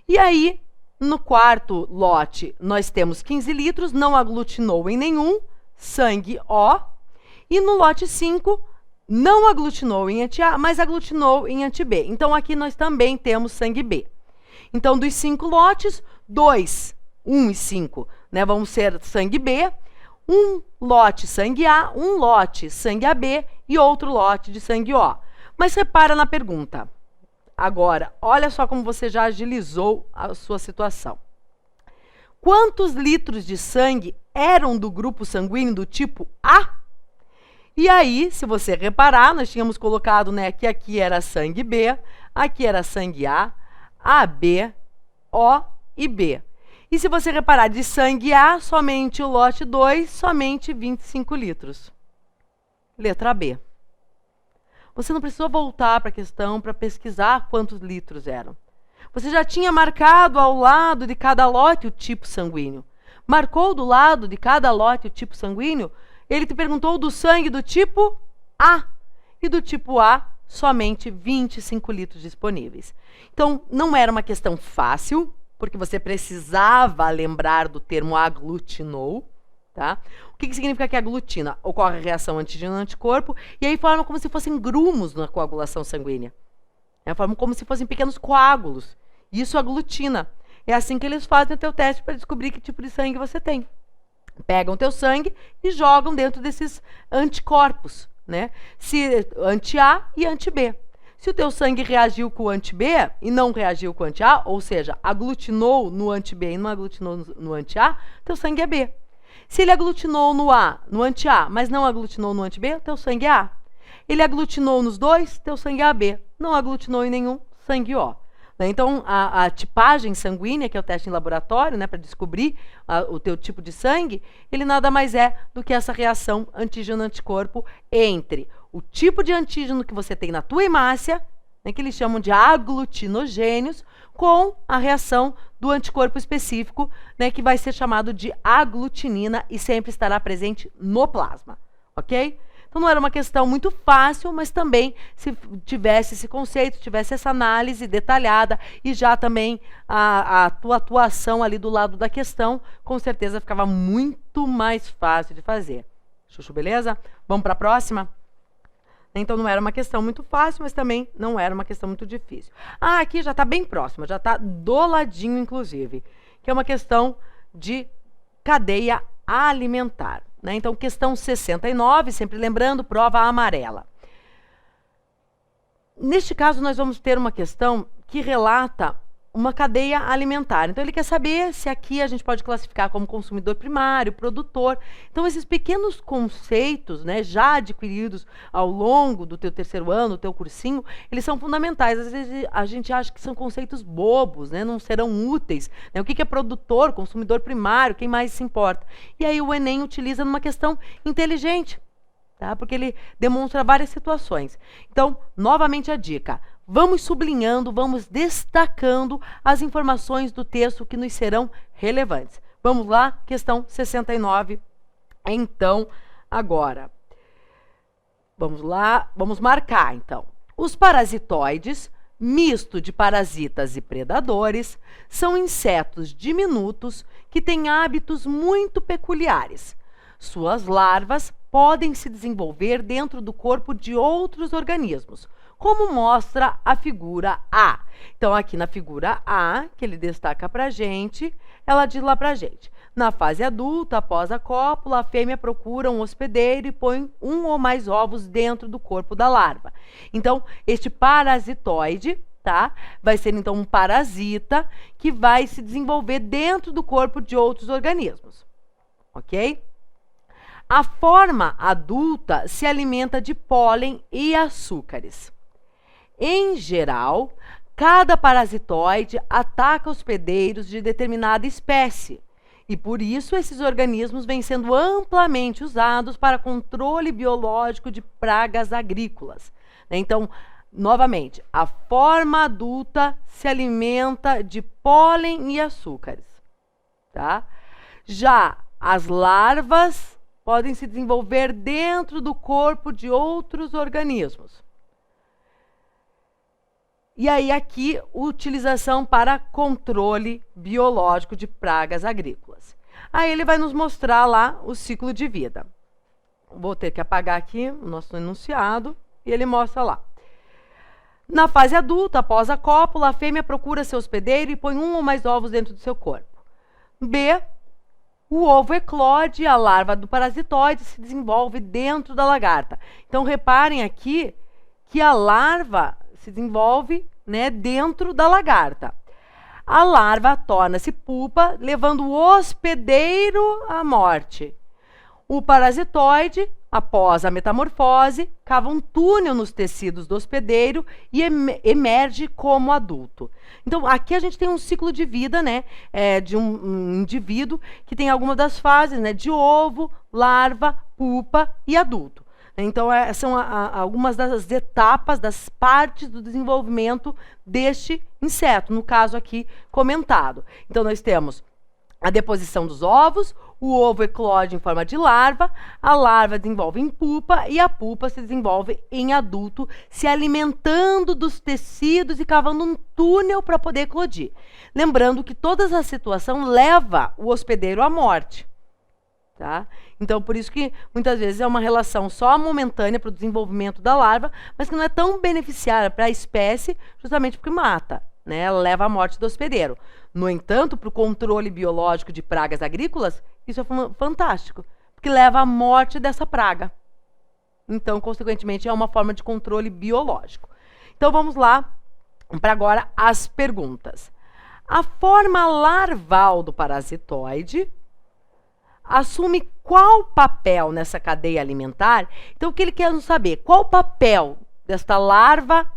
E aí, no quarto lote, nós temos 15 litros, não aglutinou em nenhum, sangue O. E no lote 5, não aglutinou em anti-A, mas aglutinou em anti-B. Então, aqui nós também temos sangue B. Então, dos 5 lotes, 2, 1 e 5, né, vão ser sangue B, um lote sangue A, um lote sangue AB e outro lote de sangue O. Mas repara na pergunta. Agora, olha só como você já agilizou a sua situação. Quantos litros de sangue eram do grupo sanguíneo do tipo A? E aí, se você reparar, nós tínhamos colocado, né, que aqui era sangue B, aqui era sangue A, AB, O e B. E se você reparar, de sangue A, somente o lote 2, somente 25 litros. Letra B. Você não precisou voltar para a questão para pesquisar quantos litros eram. Você já tinha marcado ao lado de cada lote o tipo sanguíneo. Marcou do lado de cada lote o tipo sanguíneo, ele te perguntou do sangue do tipo A. E do tipo A, somente 25 litros disponíveis. Então, não era uma questão fácil, porque você precisava lembrar do termo aglutinou. Tá? O que significa que aglutina? Ocorre a reação antígeno-anticorpo e aí forma como se fossem grumos na coagulação sanguínea. Formam como se fossem pequenos coágulos. Isso aglutina. É assim que eles fazem o teu teste para descobrir que tipo de sangue você tem. Pegam o teu sangue e jogam dentro desses anticorpos, né? Se anti-A e anti-B. Se o teu sangue reagiu com o anti-B e não reagiu com o anti-A, ou seja, aglutinou no anti-B e não aglutinou no anti-A, teu sangue é B. Se ele aglutinou no anti-A, mas não aglutinou no anti-B, teu sangue é A. Ele aglutinou nos dois, teu sangue é AB. Não aglutinou em nenhum, sangue O. Então, a tipagem sanguínea, que é o teste em laboratório, né, para descobrir o teu tipo de sangue, ele nada mais é do que essa reação antígeno-anticorpo entre o tipo de antígeno que você tem na tua hemácia, né, que eles chamam de aglutinogênios, com a reação do anticorpo específico, né, que vai ser chamado de aglutinina e sempre estará presente no plasma, ok? Então não era uma questão muito fácil, mas também se tivesse esse conceito, tivesse essa análise detalhada e já também a tua atuação ali do lado da questão, com certeza ficava muito mais fácil de fazer. Chuchu, beleza? Vamos para a próxima? Então não era uma questão muito fácil, mas também não era uma questão muito difícil. Ah, aqui já está bem próxima, já está do ladinho, inclusive, que é uma questão de cadeia alimentar, né? Então, questão 69, sempre lembrando, prova amarela. Neste caso, nós vamos ter uma questão que relata uma cadeia alimentar. Então, ele quer saber se aqui a gente pode classificar como consumidor primário, produtor. Então, esses pequenos conceitos, né, já adquiridos ao longo do teu terceiro ano, do teu cursinho, eles são fundamentais. Às vezes, a gente acha que são conceitos bobos, né, não serão úteis. Né? O que é produtor, consumidor primário, quem mais se importa? E aí o Enem utiliza numa questão inteligente, tá? Porque ele demonstra várias situações. Então, novamente a dica. Vamos sublinhando, vamos destacando as informações do texto que nos serão relevantes. Vamos lá, questão 69. Então, agora. Vamos lá, vamos marcar, então. Os parasitoides, misto de parasitas e predadores, são insetos diminutos que têm hábitos muito peculiares. Suas larvas podem se desenvolver dentro do corpo de outros organismos, como mostra a figura A. Então, aqui na figura A, que ele destaca para a gente, ela diz lá para a gente. Na fase adulta, após a cópula, a fêmea procura um hospedeiro e põe um ou mais ovos dentro do corpo da larva. Então, este parasitoide, tá? Vai ser, então, um parasita que vai se desenvolver dentro do corpo de outros organismos. Ok? A forma adulta se alimenta de pólen e açúcares. Em geral, cada parasitoide ataca hospedeiros de determinada espécie e, por isso, esses organismos vêm sendo amplamente usados para controle biológico de pragas agrícolas. Então, novamente, a forma adulta se alimenta de pólen e açúcares. Tá? Já as larvas podem se desenvolver dentro do corpo de outros organismos. E aí aqui, utilização para controle biológico de pragas agrícolas. Aí ele vai nos mostrar lá o ciclo de vida. Vou ter que apagar aqui o nosso enunciado e ele mostra lá. Na fase adulta, após a cópula, a fêmea procura seu hospedeiro e põe um ou mais ovos dentro do seu corpo. B. O ovo eclode e a larva do parasitoide se desenvolve dentro da lagarta. Então, reparem aqui que a larva se desenvolve, né, dentro da lagarta. A larva torna-se pupa, levando o hospedeiro à morte. O parasitoide, após a metamorfose, cava um túnel nos tecidos do hospedeiro e emerge como adulto. Então, aqui a gente tem um ciclo de vida, né, de um indivíduo que tem algumas das fases, né, de ovo, larva, pupa e adulto. Então, são algumas das etapas, das partes do desenvolvimento deste inseto, no caso aqui comentado. Então, nós temos a deposição dos ovos, o ovo eclode em forma de larva, a larva desenvolve em pupa e a pupa se desenvolve em adulto, se alimentando dos tecidos e cavando um túnel para poder eclodir. Lembrando que toda essa situação leva o hospedeiro à morte. Tá? Então, por isso que muitas vezes é uma relação só momentânea para o desenvolvimento da larva, mas que não é tão beneficiária para a espécie, justamente porque mata, né? Ela leva à morte do hospedeiro. No entanto, para o controle biológico de pragas agrícolas, isso é fantástico, porque leva à morte dessa praga. Então, consequentemente, é uma forma de controle biológico. Então, vamos lá para agora as perguntas. A forma larval do parasitoide assume qual papel nessa cadeia alimentar? Então, o que ele quer nos saber? Qual o papel desta larva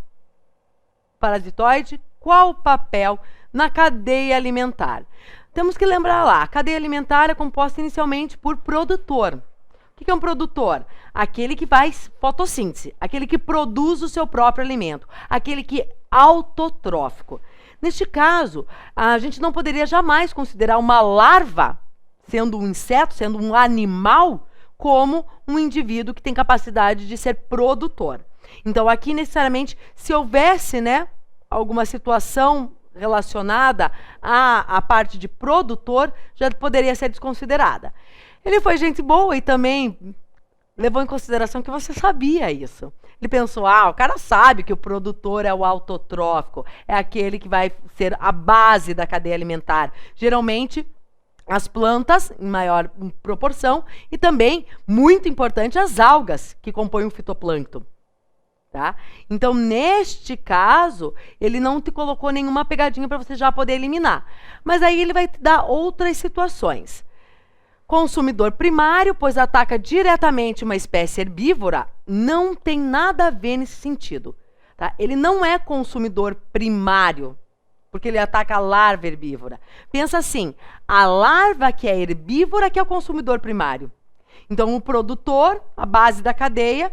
parasitoide? Qual o papel na cadeia alimentar? Temos que lembrar lá, a cadeia alimentar é composta inicialmente por produtor. O que é um produtor? Aquele que faz fotossíntese, aquele que produz o seu próprio alimento, aquele que é autotrófico. Neste caso, a gente não poderia jamais considerar uma larva, sendo um inseto, sendo um animal, como um indivíduo que tem capacidade de ser produtor. Então, aqui, necessariamente, se houvesse, né, alguma situação relacionada à parte de produtor, já poderia ser desconsiderada. Ele foi gente boa e também levou em consideração que você sabia isso. Ele pensou, o cara sabe que o produtor é o autotrófico, é aquele que vai ser a base da cadeia alimentar. Geralmente, as plantas, em maior proporção, e também, muito importante, as algas, que compõem o fitoplâncton. Tá? Então, neste caso, ele não te colocou nenhuma pegadinha para você já poder eliminar. Mas aí ele vai te dar outras situações. Consumidor primário, pois ataca diretamente uma espécie herbívora, não tem nada a ver nesse sentido. Tá? Ele não é consumidor primário, porque ele ataca a larva herbívora. Pensa assim, a larva que é herbívora que é o consumidor primário. Então, o produtor, a base da cadeia,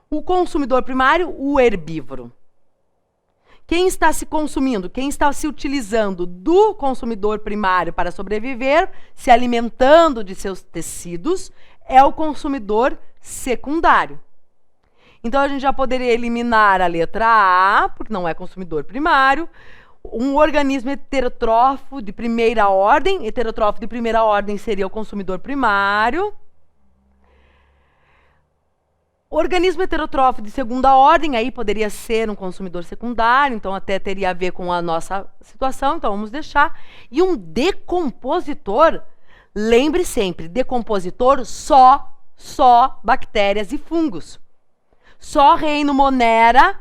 o consumidor primário, o herbívoro. Quem está se consumindo, quem está se utilizando do consumidor primário para sobreviver, se alimentando de seus tecidos, é o consumidor secundário. Então, a gente já poderia eliminar a letra A, porque não é consumidor primário. Um organismo heterotrófo de primeira ordem, heterotrófo de primeira ordem seria o consumidor primário. Organismo heterotrófo de segunda ordem, aí poderia ser um consumidor secundário, então até teria a ver com a nossa situação, então vamos deixar. E um decompositor, lembre sempre, decompositor só bactérias e fungos. Só reino Monera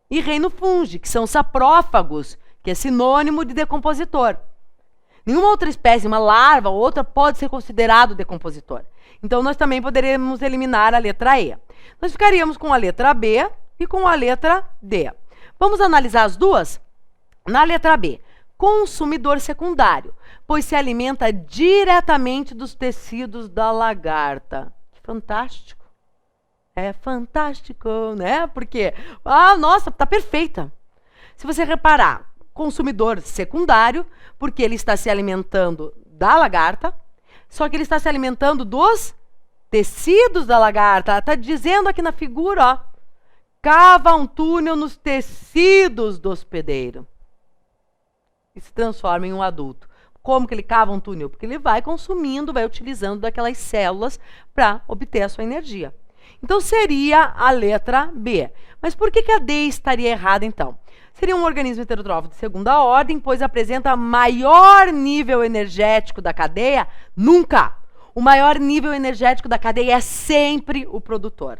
e reino Fungi, que são saprófagos, que é sinônimo de decompositor. Nenhuma outra espécie, uma larva ou outra, pode ser considerado decompositor. Então, nós também poderíamos eliminar a letra E. Nós ficaríamos com a letra B e com a letra D. Vamos analisar as duas? Na letra B, consumidor secundário, pois se alimenta diretamente dos tecidos da lagarta. Que fantástico. É fantástico, né? Porque, nossa, tá perfeita. Se você reparar, consumidor secundário, porque ele está se alimentando da lagarta, só que ele está se alimentando dos tecidos da lagarta. Está dizendo aqui na figura, cava um túnel nos tecidos do hospedeiro e se transforma em um adulto. Como que ele cava um túnel? Porque ele vai consumindo, vai utilizando daquelas células para obter a sua energia. Então, seria a letra B. Mas por que a D estaria errada, então? Seria um organismo heterotrófico de segunda ordem, pois apresenta maior nível energético da cadeia? Nunca! O maior nível energético da cadeia é sempre o produtor.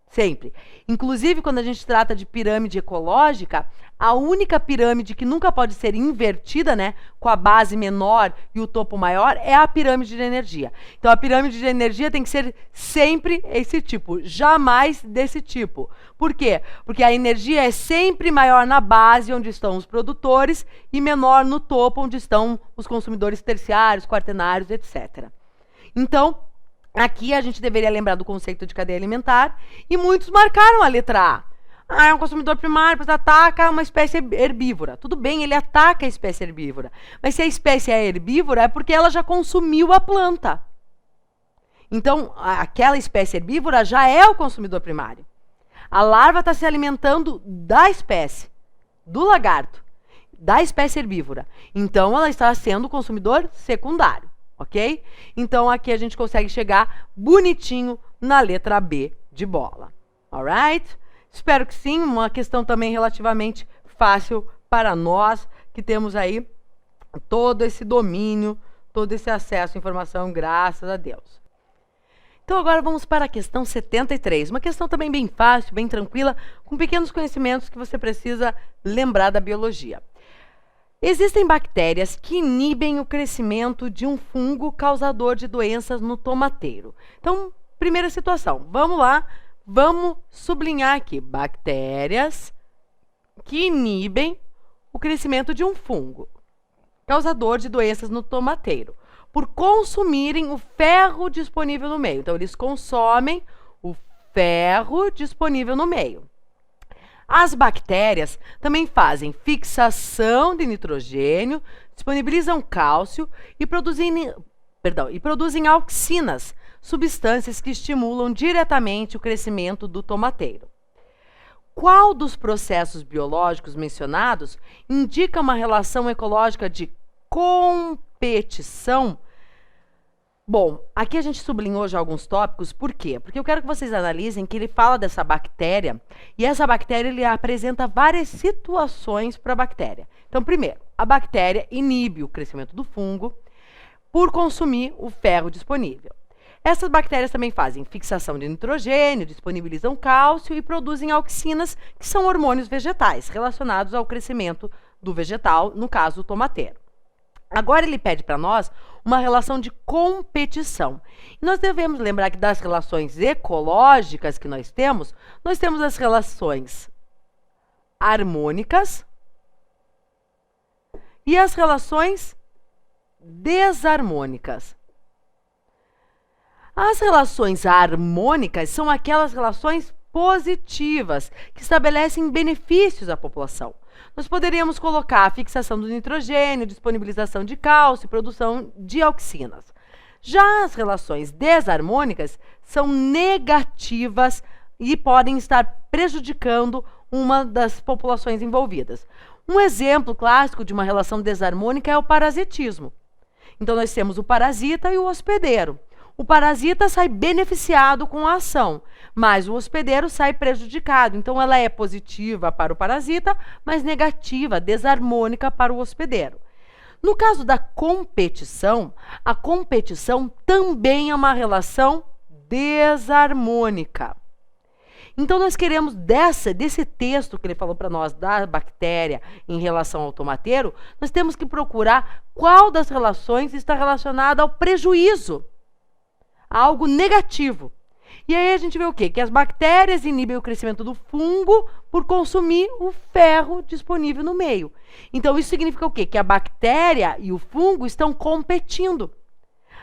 Sempre. Inclusive, quando a gente trata de pirâmide ecológica, a única pirâmide que nunca pode ser invertida, né, com a base menor e o topo maior, é a pirâmide de energia. Então, a pirâmide de energia tem que ser sempre esse tipo, jamais desse tipo. Por quê? Porque a energia é sempre maior na base, onde estão os produtores, e menor no topo, onde estão os consumidores terciários, quaternários, etc. Então, aqui a gente deveria lembrar do conceito de cadeia alimentar, e muitos marcaram a letra A. É um consumidor primário, pois ataca uma espécie herbívora. Tudo bem, ele ataca a espécie herbívora. Mas se a espécie é herbívora, é porque ela já consumiu a planta. Então, aquela espécie herbívora já é o consumidor primário. A larva está se alimentando da espécie, do lagarto, da espécie herbívora. Então, ela está sendo o consumidor secundário. Ok? Então, aqui a gente consegue chegar bonitinho na letra B de bola. Alright? Espero que sim, uma questão também relativamente fácil para nós, que temos aí todo esse domínio, todo esse acesso à informação, graças a Deus. Então, agora vamos para a questão 73. Uma questão também bem fácil, bem tranquila, com pequenos conhecimentos que você precisa lembrar da biologia. Existem bactérias que inibem o crescimento de um fungo causador de doenças no tomateiro. Então, primeira situação, vamos lá, vamos sublinhar aqui. Bactérias que inibem o crescimento de um fungo causador de doenças no tomateiro, por consumirem o ferro disponível no meio. Então, eles consomem o ferro disponível no meio. As bactérias também fazem fixação de nitrogênio, disponibilizam cálcio e produzem auxinas, substâncias que estimulam diretamente o crescimento do tomateiro. Qual dos processos biológicos mencionados indica uma relação ecológica de competição? Bom, aqui a gente sublinhou já alguns tópicos, por quê? Porque eu quero que vocês analisem que ele fala dessa bactéria, e essa bactéria ele apresenta várias situações para a bactéria. Então, primeiro, a bactéria inibe o crescimento do fungo por consumir o ferro disponível. Essas bactérias também fazem fixação de nitrogênio, disponibilizam cálcio e produzem auxinas, que são hormônios vegetais relacionados ao crescimento do vegetal, no caso, o tomateiro. Agora ele pede para nós uma relação de competição. E nós devemos lembrar que das relações ecológicas que nós temos as relações harmônicas e as relações desarmônicas. As relações harmônicas são aquelas relações positivas que estabelecem benefícios à população. Nós poderíamos colocar a fixação do nitrogênio, disponibilização de cálcio e produção de auxinas. Já as relações desarmônicas são negativas e podem estar prejudicando uma das populações envolvidas. Um exemplo clássico de uma relação desarmônica é o parasitismo. Então, nós temos o parasita e o hospedeiro. O parasita sai beneficiado com a ação, mas o hospedeiro sai prejudicado. Então, ela é positiva para o parasita, mas negativa, desarmônica para o hospedeiro. No caso da competição, a competição também é uma relação desarmônica. Então, nós queremos desse texto que ele falou para nós, da bactéria em relação ao tomateiro, nós temos que procurar qual das relações está relacionada ao prejuízo, a algo negativo. E aí a gente vê o quê? Que as bactérias inibem o crescimento do fungo por consumir o ferro disponível no meio. Então, isso significa o quê? Que a bactéria e o fungo estão competindo.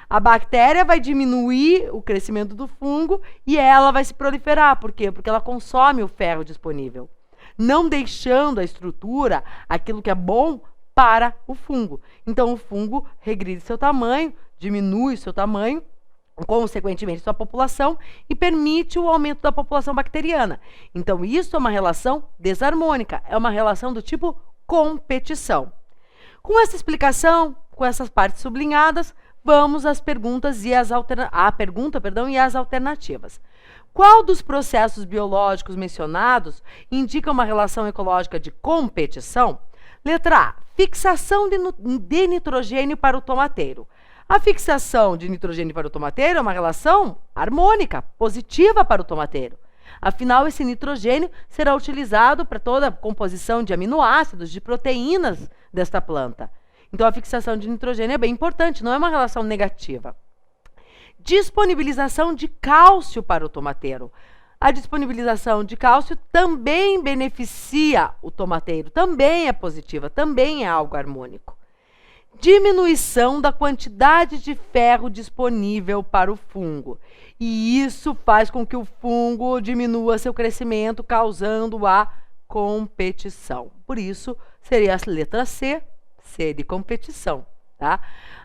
A bactéria vai diminuir o crescimento do fungo e ela vai se proliferar. Por quê? Porque ela consome o ferro disponível, não deixando a estrutura, aquilo que é bom, para o fungo. Então, o fungo regride seu tamanho, diminui seu tamanho, consequentemente sua população, e permite o aumento da população bacteriana. Então, isso é uma relação desarmônica, é uma relação do tipo competição. Com essa explicação, com essas partes sublinhadas, vamos às perguntas e às alternativas. Qual dos processos biológicos mencionados indica uma relação ecológica de competição? Letra A, fixação de nitrogênio para o tomateiro. A fixação de nitrogênio para o tomateiro é uma relação harmônica, positiva para o tomateiro. Afinal, esse nitrogênio será utilizado para toda a composição de aminoácidos, de proteínas desta planta. Então, a fixação de nitrogênio é bem importante, não é uma relação negativa. Disponibilização de cálcio para o tomateiro. A disponibilização de cálcio também beneficia o tomateiro, também é positiva, também é algo harmônico. Diminuição da quantidade de ferro disponível para o fungo. E isso faz com que o fungo diminua seu crescimento, causando a competição. Por isso, seria a letra C, C de competição, tá?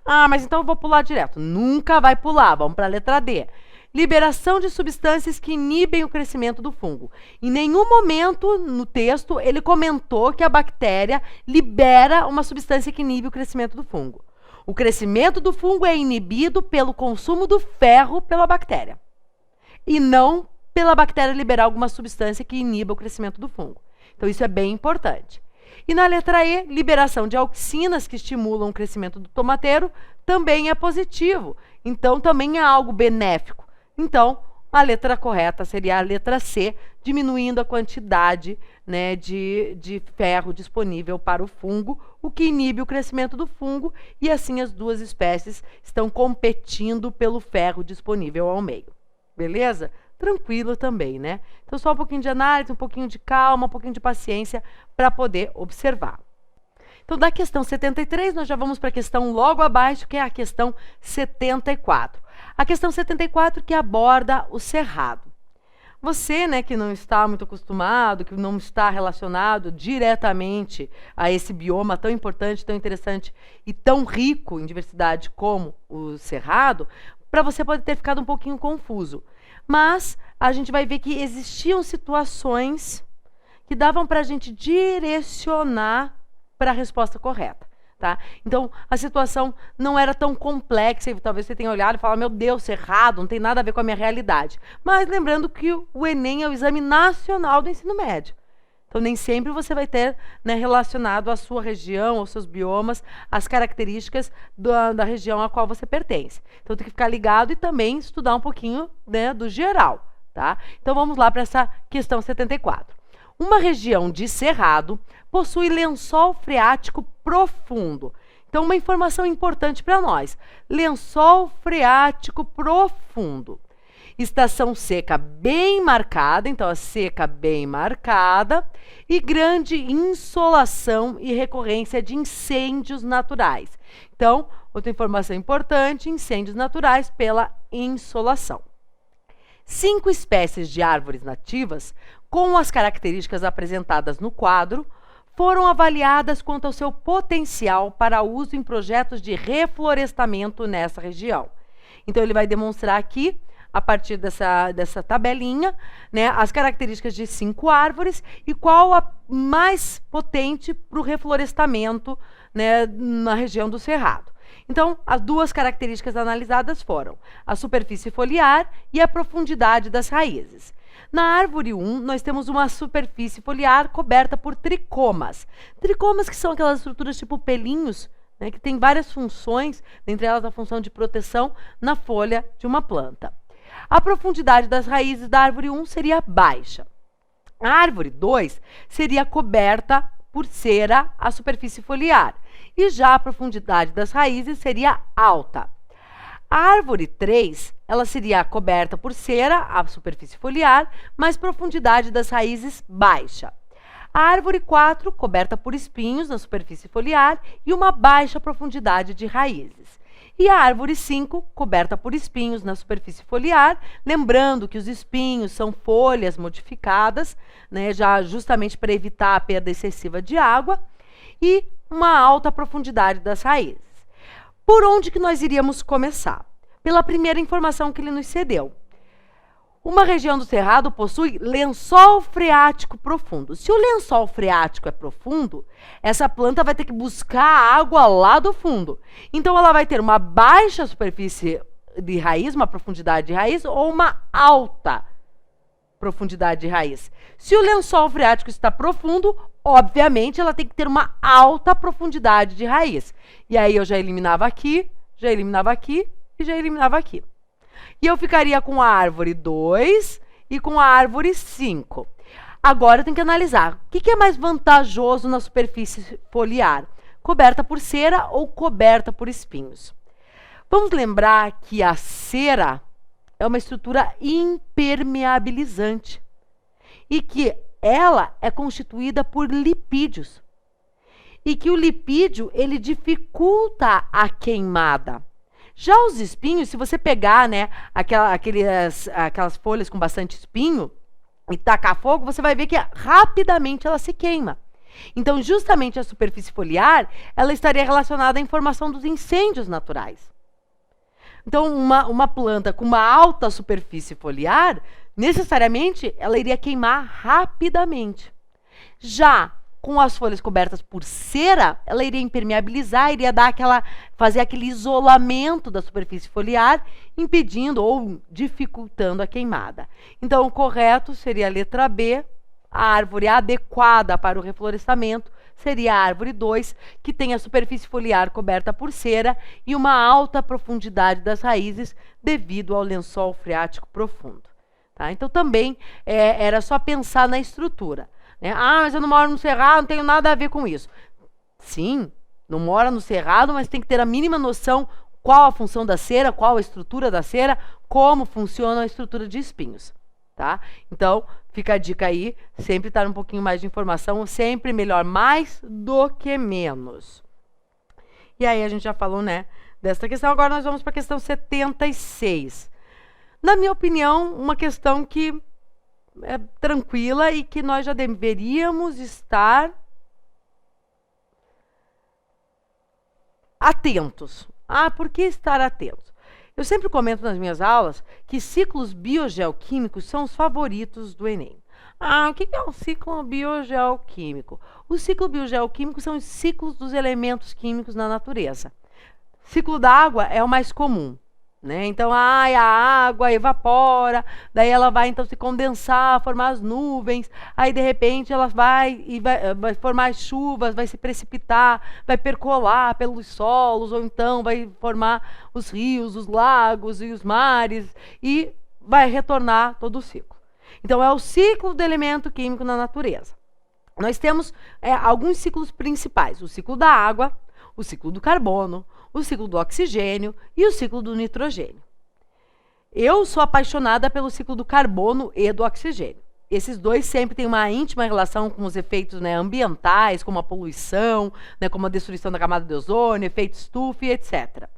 Ah, mas então eu vou pular direto. Nunca vai pular, vamos para a letra D. Liberação de substâncias que inibem o crescimento do fungo. Em nenhum momento no texto ele comentou que a bactéria libera uma substância que inibe o crescimento do fungo. O crescimento do fungo é inibido pelo consumo do ferro pela bactéria, e não pela bactéria liberar alguma substância que iniba o crescimento do fungo. Então, isso é bem importante. E na letra E, liberação de auxinas que estimulam o crescimento do tomateiro também é positivo. Então, também é algo benéfico. Então, a letra correta seria a letra C, diminuindo a quantidade, né, de ferro disponível para o fungo, o que inibe o crescimento do fungo, e assim as duas espécies estão competindo pelo ferro disponível ao meio. Beleza? Tranquilo também, né? Então, só um pouquinho de análise, um pouquinho de calma, um pouquinho de paciência para poder observar. Então, da questão 73, nós já vamos para a questão logo abaixo, que é a questão 74. A questão 74 que aborda o cerrado. Você, né, que não está muito acostumado, que não está relacionado diretamente a esse bioma tão importante, tão interessante e tão rico em diversidade como o cerrado, para você pode ter ficado um pouquinho confuso. Mas a gente vai ver que existiam situações que davam para a gente direcionar para a resposta correta. Tá? Então, a situação não era tão complexa, e talvez você tenha olhado e falado, meu Deus, errado, não tem nada a ver com a minha realidade. Mas lembrando que o Enem é o Exame Nacional do Ensino Médio. Então, nem sempre você vai ter, né, relacionado à sua região, aos seus biomas, as características da região a qual você pertence. Então, tem que ficar ligado e também estudar um pouquinho, né, do geral. Tá? Então, vamos lá para essa questão 74. Uma região de cerrado possui lençol freático profundo. Então, uma informação importante para nós. Lençol freático profundo. Estação seca bem marcada, então a seca bem marcada, e grande insolação e recorrência de incêndios naturais. Então, outra informação importante, incêndios naturais pela insolação. 5 espécies de árvores nativas, com as características apresentadas no quadro, foram avaliadas quanto ao seu potencial para uso em projetos de reflorestamento nessa região. Então, ele vai demonstrar aqui, a partir dessa tabelinha, né, as características de 5 árvores e qual a mais potente para o reflorestamento, né, na região do Cerrado. Então, as 2 características analisadas foram a superfície foliar e a profundidade das raízes. Na árvore 1, nós temos uma superfície foliar coberta por tricomas. Tricomas que são aquelas estruturas tipo pelinhos, né, que tem várias funções, dentre elas a função de proteção na folha de uma planta. A profundidade das raízes da árvore 1 seria baixa. A árvore 2 seria coberta por cera a superfície foliar. E já a profundidade das raízes seria alta. A árvore 3, ela seria coberta por cera a superfície foliar, mas profundidade das raízes baixa. A árvore 4, coberta por espinhos na superfície foliar e uma baixa profundidade de raízes. E a árvore 5, coberta por espinhos na superfície foliar, lembrando que os espinhos são folhas modificadas, né, já justamente para evitar a perda excessiva de água, e uma alta profundidade das raízes. Por onde que nós iríamos começar? Pela primeira informação que ele nos cedeu. Uma região do cerrado possui lençol freático profundo. Se o lençol freático é profundo, essa planta vai ter que buscar a água lá do fundo. Então, ela vai ter uma baixa superfície de raiz, uma profundidade de raiz, ou uma alta profundidade de raiz. Se o lençol freático está profundo, obviamente, ela tem que ter uma alta profundidade de raiz. E aí, eu já eliminava aqui, já eliminava aqui e já eliminava aqui. E eu ficaria com a árvore 2 e com a árvore 5. Agora eu tenho que analisar. O que é mais vantajoso na superfície foliar? Coberta por cera ou coberta por espinhos? Vamos lembrar que a cera é uma estrutura impermeabilizante e que ela é constituída por lipídios. E que o lipídio, ele dificulta a queimada. Já os espinhos, se você pegar, né, aquelas folhas com bastante espinho e tacar fogo, você vai ver que rapidamente ela se queima. Então, justamente a superfície foliar, ela estaria relacionada à informação dos incêndios naturais. Então, uma planta com uma alta superfície foliar, necessariamente, ela iria queimar rapidamente. Já com as folhas cobertas por cera, ela iria impermeabilizar, iria fazer aquele isolamento da superfície foliar, impedindo ou dificultando a queimada. Então, o correto seria a letra B, a árvore adequada para o reflorestamento seria a árvore 2, que tem a superfície foliar coberta por cera e uma alta profundidade das raízes devido ao lençol freático profundo. Tá? Então, também era só pensar na estrutura. Mas eu não moro no cerrado, não tenho nada a ver com isso. Sim, não mora no cerrado, mas tem que ter a mínima noção qual a função da cera, qual a estrutura da cera, como funciona a estrutura de espinhos. Tá? Então, fica a dica aí, sempre dar um pouquinho mais de informação, sempre melhor mais do que menos. E aí a gente já falou, né, dessa questão, agora nós vamos para a questão 76. Na minha opinião, uma questão que é tranquila e que nós já deveríamos estar atentos. Por que estar atentos? Eu sempre comento nas minhas aulas que ciclos biogeoquímicos são os favoritos do Enem. Ah, o que é um ciclo biogeoquímico? O ciclo biogeoquímico são os ciclos dos elementos químicos na natureza. O ciclo da água é o mais comum, né? Então, a água evapora, daí ela vai então se condensar, formar as nuvens, aí de repente ela vai formar as chuvas, vai se precipitar, vai percolar pelos solos, ou então vai formar os rios, os lagos e os mares, e vai retornar todo o ciclo. Então, é o ciclo do elemento químico na natureza. Nós temos alguns ciclos principais: o ciclo da água, o ciclo do carbono, o ciclo do oxigênio e o ciclo do nitrogênio. Eu sou apaixonada pelo ciclo do carbono e do oxigênio. Esses dois sempre têm uma íntima relação com os efeitos, né, ambientais, como a poluição, né, como a destruição da camada de ozônio, efeito estufa, etc.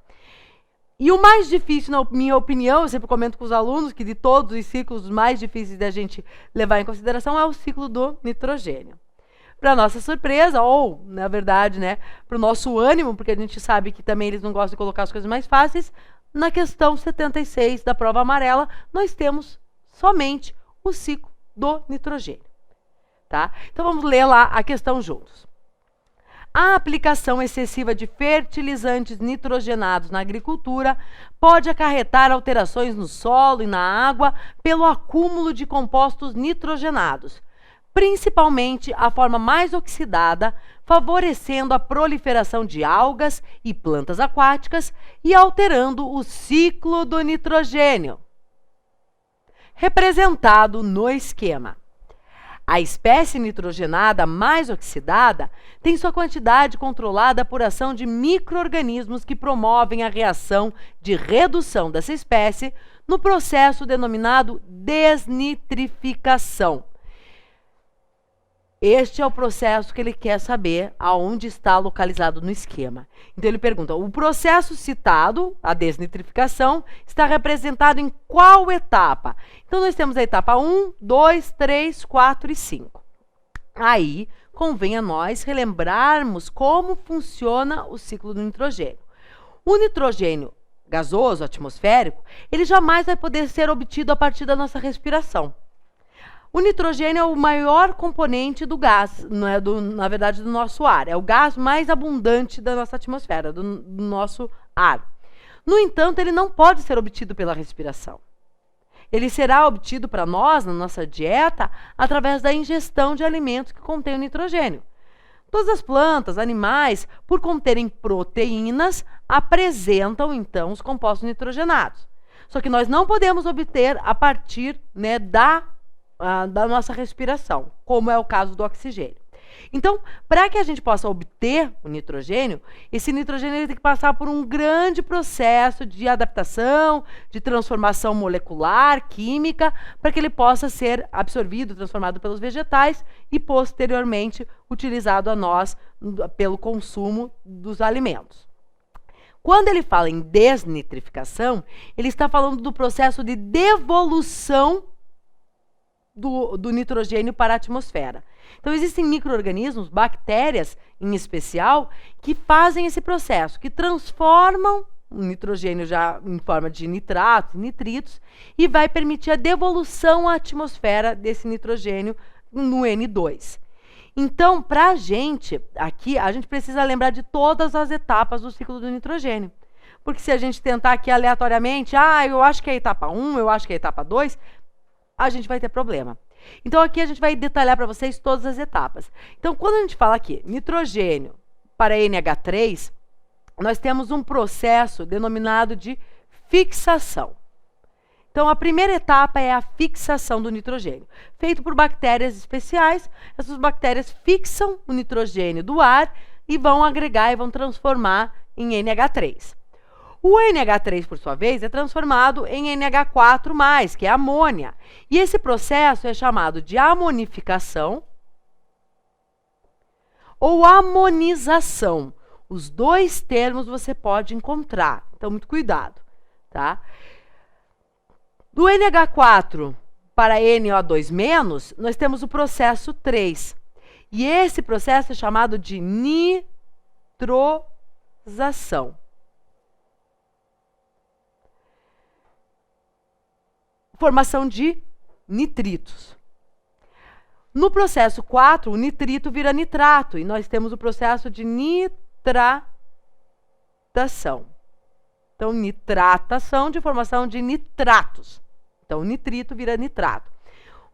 E o mais difícil, na minha opinião, eu sempre comento com os alunos que de todos os ciclos, os mais difíceis da gente levar em consideração é o ciclo do nitrogênio. Para nossa surpresa, ou, na verdade, né, para o nosso ânimo, porque a gente sabe que também eles não gostam de colocar as coisas mais fáceis, na questão 76 da prova amarela, nós temos somente o ciclo do nitrogênio. Tá? Então, vamos ler lá a questão juntos. A aplicação excessiva de fertilizantes nitrogenados na agricultura pode acarretar alterações no solo e na água pelo acúmulo de compostos nitrogenados, principalmente a forma mais oxidada, favorecendo a proliferação de algas e plantas aquáticas e alterando o ciclo do nitrogênio, representado no esquema. A espécie nitrogenada mais oxidada tem sua quantidade controlada por ação de micro-organismos que promovem a reação de redução dessa espécie no processo denominado desnitrificação. Este é o processo que ele quer saber aonde está localizado no esquema. Então ele pergunta: o processo citado, a desnitrificação, está representado em qual etapa? Então nós temos a etapa 1, 2, 3, 4 e 5. Aí convém a nós relembrarmos como funciona o ciclo do nitrogênio. O nitrogênio gasoso, atmosférico, ele jamais vai poder ser obtido a partir da nossa respiração. O nitrogênio é o maior componente do gás, na verdade, do nosso ar. É o gás mais abundante da nossa atmosfera, do nosso ar. No entanto, ele não pode ser obtido pela respiração. Ele será obtido para nós, na nossa dieta, através da ingestão de alimentos que contêm o nitrogênio. Todas as plantas, animais, por conterem proteínas, apresentam, então, os compostos nitrogenados. Só que nós não podemos obter a partir, né, da nossa respiração, como é o caso do oxigênio. Então, para que a gente possa obter o nitrogênio, esse nitrogênio ele tem que passar por um grande processo de adaptação, de transformação molecular, química, para que ele possa ser absorvido, transformado pelos vegetais e posteriormente utilizado a nós pelo consumo dos alimentos. Quando ele fala em desnitrificação, ele está falando do processo de devolução do nitrogênio para a atmosfera. Então, existem micro-organismos, bactérias em especial, que fazem esse processo, que transformam o nitrogênio já em forma de nitratos, nitritos, e vai permitir a devolução à atmosfera desse nitrogênio no N2. Então, para a gente, aqui, a gente precisa lembrar de todas as etapas do ciclo do nitrogênio. Porque se a gente tentar aqui aleatoriamente, eu acho que é a etapa 1, eu acho que é a etapa 2, a gente vai ter problema. Então, aqui a gente vai detalhar para vocês todas as etapas. Então, quando a gente fala aqui nitrogênio para NH3, nós temos um processo denominado de fixação. Então, a primeira etapa é a fixação do nitrogênio, feito por bactérias especiais. Essas bactérias fixam o nitrogênio do ar e vão agregar e vão transformar em NH3. O NH3, por sua vez, é transformado em NH4+, que é amônia. E esse processo é chamado de amonificação ou amonização. Os dois termos você pode encontrar, então muito cuidado, tá? Do NH4 para NO2-, nós temos o processo 3. E esse processo é chamado de nitrosação. formação de nitritos. No processo 4, o nitrito vira nitrato, e nós temos o processo de nitratação. Então, nitratação de formação de nitratos. Então, o nitrito vira nitrato.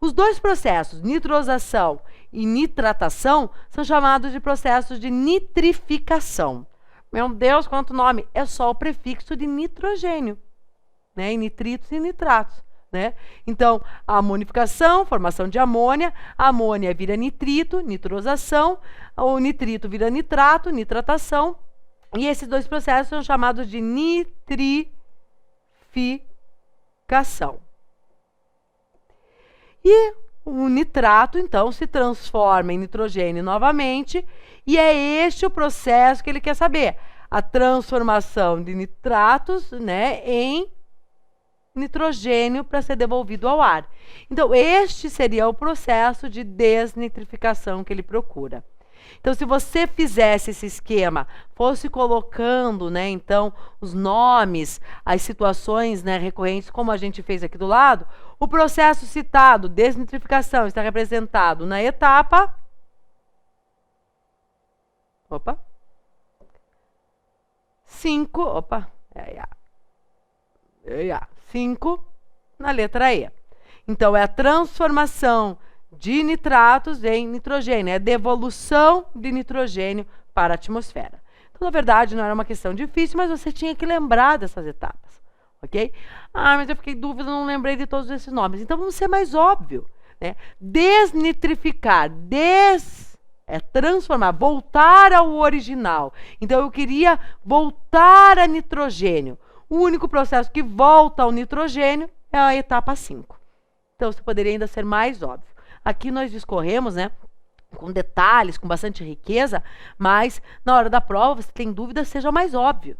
Os dois processos, nitrosação e nitratação, são chamados de processos de nitrificação. Meu Deus, quanto nome! É só o prefixo de nitrogênio, né? E nitritos e nitratos, né? Então, a amonificação, formação de amônia, a amônia vira nitrito, nitrosação, o nitrito vira nitrato, nitratação, e esses dois processos são chamados de nitrificação. E o nitrato, então, se transforma em nitrogênio novamente, e é este o processo que ele quer saber. A transformação de nitratos, né, em nitrogênio para ser devolvido ao ar. Então, este seria o processo de desnitrificação que ele procura. Então, se você fizesse esse esquema, fosse colocando, né, então, os nomes, as situações, né, recorrentes, como a gente fez aqui do lado, o processo citado, desnitrificação, está representado na etapa... 5, na letra E. Então, é a transformação de nitratos em nitrogênio, é a devolução de nitrogênio para a atmosfera. Então, na verdade, não era uma questão difícil, mas você tinha que lembrar dessas etapas, ok? Ah, mas eu fiquei em dúvida, não lembrei de todos esses nomes. Então, vamos ser mais óbvio, né? Desnitrificar, é transformar, voltar ao original. Então, eu queria voltar a nitrogênio. O único processo que volta ao nitrogênio é a etapa 5. Então, você poderia ainda ser mais óbvio. Aqui nós discorremos, né, com detalhes, com bastante riqueza, mas na hora da prova, se tem dúvida, seja mais óbvio,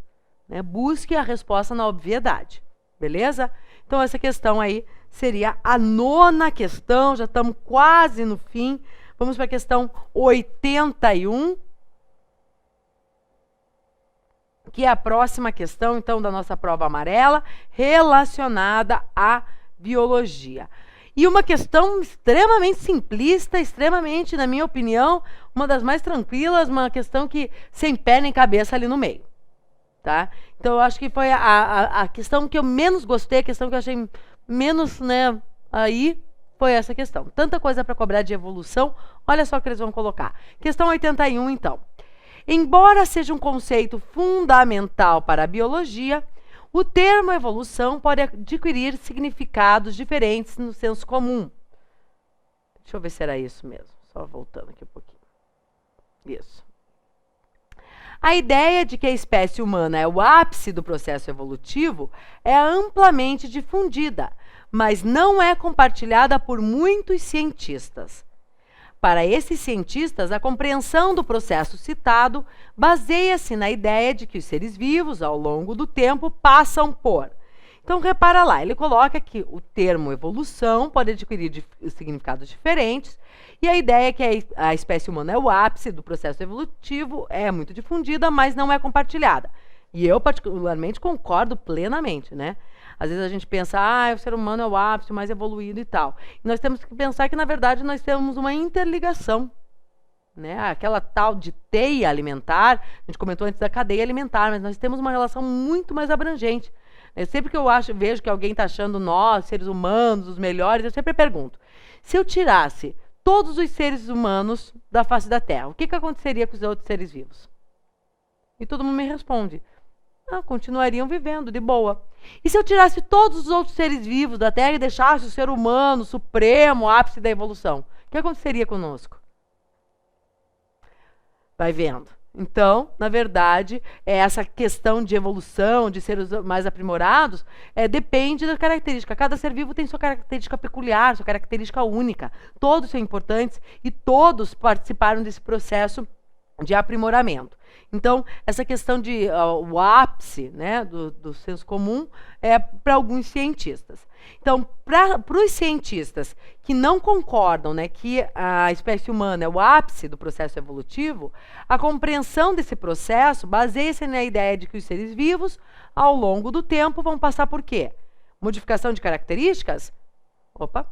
né? Busque a resposta na obviedade, beleza? Então, essa questão aí seria a 9ª questão, já estamos quase no fim. Vamos para a questão 81, que é a próxima questão, então, da nossa prova amarela, relacionada à biologia. E uma questão extremamente simplista, extremamente, na minha opinião, uma das mais tranquilas, uma questão que sem pé nem cabeça ali no meio, tá? Então, eu acho que foi a questão que eu menos gostei, a questão que eu achei menos, né, aí, foi essa questão. Tanta coisa para cobrar de evolução, olha só o que eles vão colocar. Questão 81, então. Embora seja um conceito fundamental para a biologia, o termo evolução pode adquirir significados diferentes no senso comum. Deixa eu ver se era isso mesmo. Só voltando aqui um pouquinho. Isso. A ideia de que a espécie humana é o ápice do processo evolutivo é amplamente difundida, mas não é compartilhada por muitos cientistas. Para esses cientistas, a compreensão do processo citado baseia-se na ideia de que os seres vivos, ao longo do tempo, passam por... Então, repara lá, ele coloca que o termo evolução pode adquirir significados diferentes, e a ideia é que a espécie humana é o ápice do processo evolutivo, é muito difundida, mas não é compartilhada. E eu, particularmente, concordo plenamente, né? Às vezes a gente pensa, o ser humano é o ápice, mais evoluído e tal. E nós temos que pensar que, na verdade, nós temos uma interligação, né? Aquela tal de teia alimentar, a gente comentou antes da cadeia alimentar, mas nós temos uma relação muito mais abrangente. Sempre que eu vejo que alguém está achando nós, seres humanos, os melhores, eu sempre pergunto, se eu tirasse todos os seres humanos da face da Terra, o que aconteceria com os outros seres vivos? E todo mundo me responde, continuariam vivendo de boa. E se eu tirasse todos os outros seres vivos da Terra e deixasse o ser humano supremo, ápice da evolução, o que aconteceria conosco? Vai vendo. Então, na verdade, essa questão de evolução, de seres mais aprimorados, depende da característica. Cada ser vivo tem sua característica peculiar, sua característica única. Todos são importantes e todos participaram desse processo de aprimoramento. Então, essa questão de o ápice, né, do senso comum é para alguns cientistas. Então, para os cientistas que não concordam, né, que a espécie humana é o ápice do processo evolutivo, a compreensão desse processo baseia-se na ideia de que os seres vivos, ao longo do tempo, vão passar por quê? Modificação de características? Opa,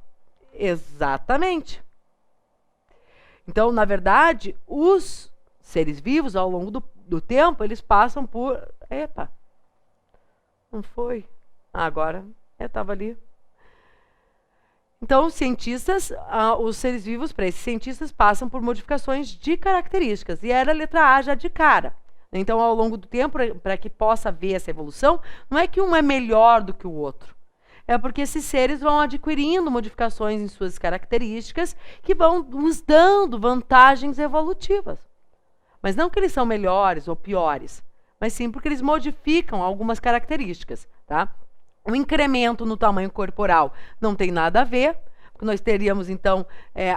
exatamente. Então, na verdade, os seres vivos, ao longo do tempo, eles passam por... Epa, não foi? Agora, estava ali. Então, os cientistas, os seres vivos, para esses cientistas, passam por modificações de características. E era a letra A já de cara. Então, ao longo do tempo, para que possa haver essa evolução, não é que um é melhor do que o outro. É porque esses seres vão adquirindo modificações em suas características que vão nos dando vantagens evolutivas. Mas não que eles são melhores ou piores, mas sim porque eles modificam algumas características, tá? O incremento no tamanho corporal não tem nada a ver, porque nós teríamos, então,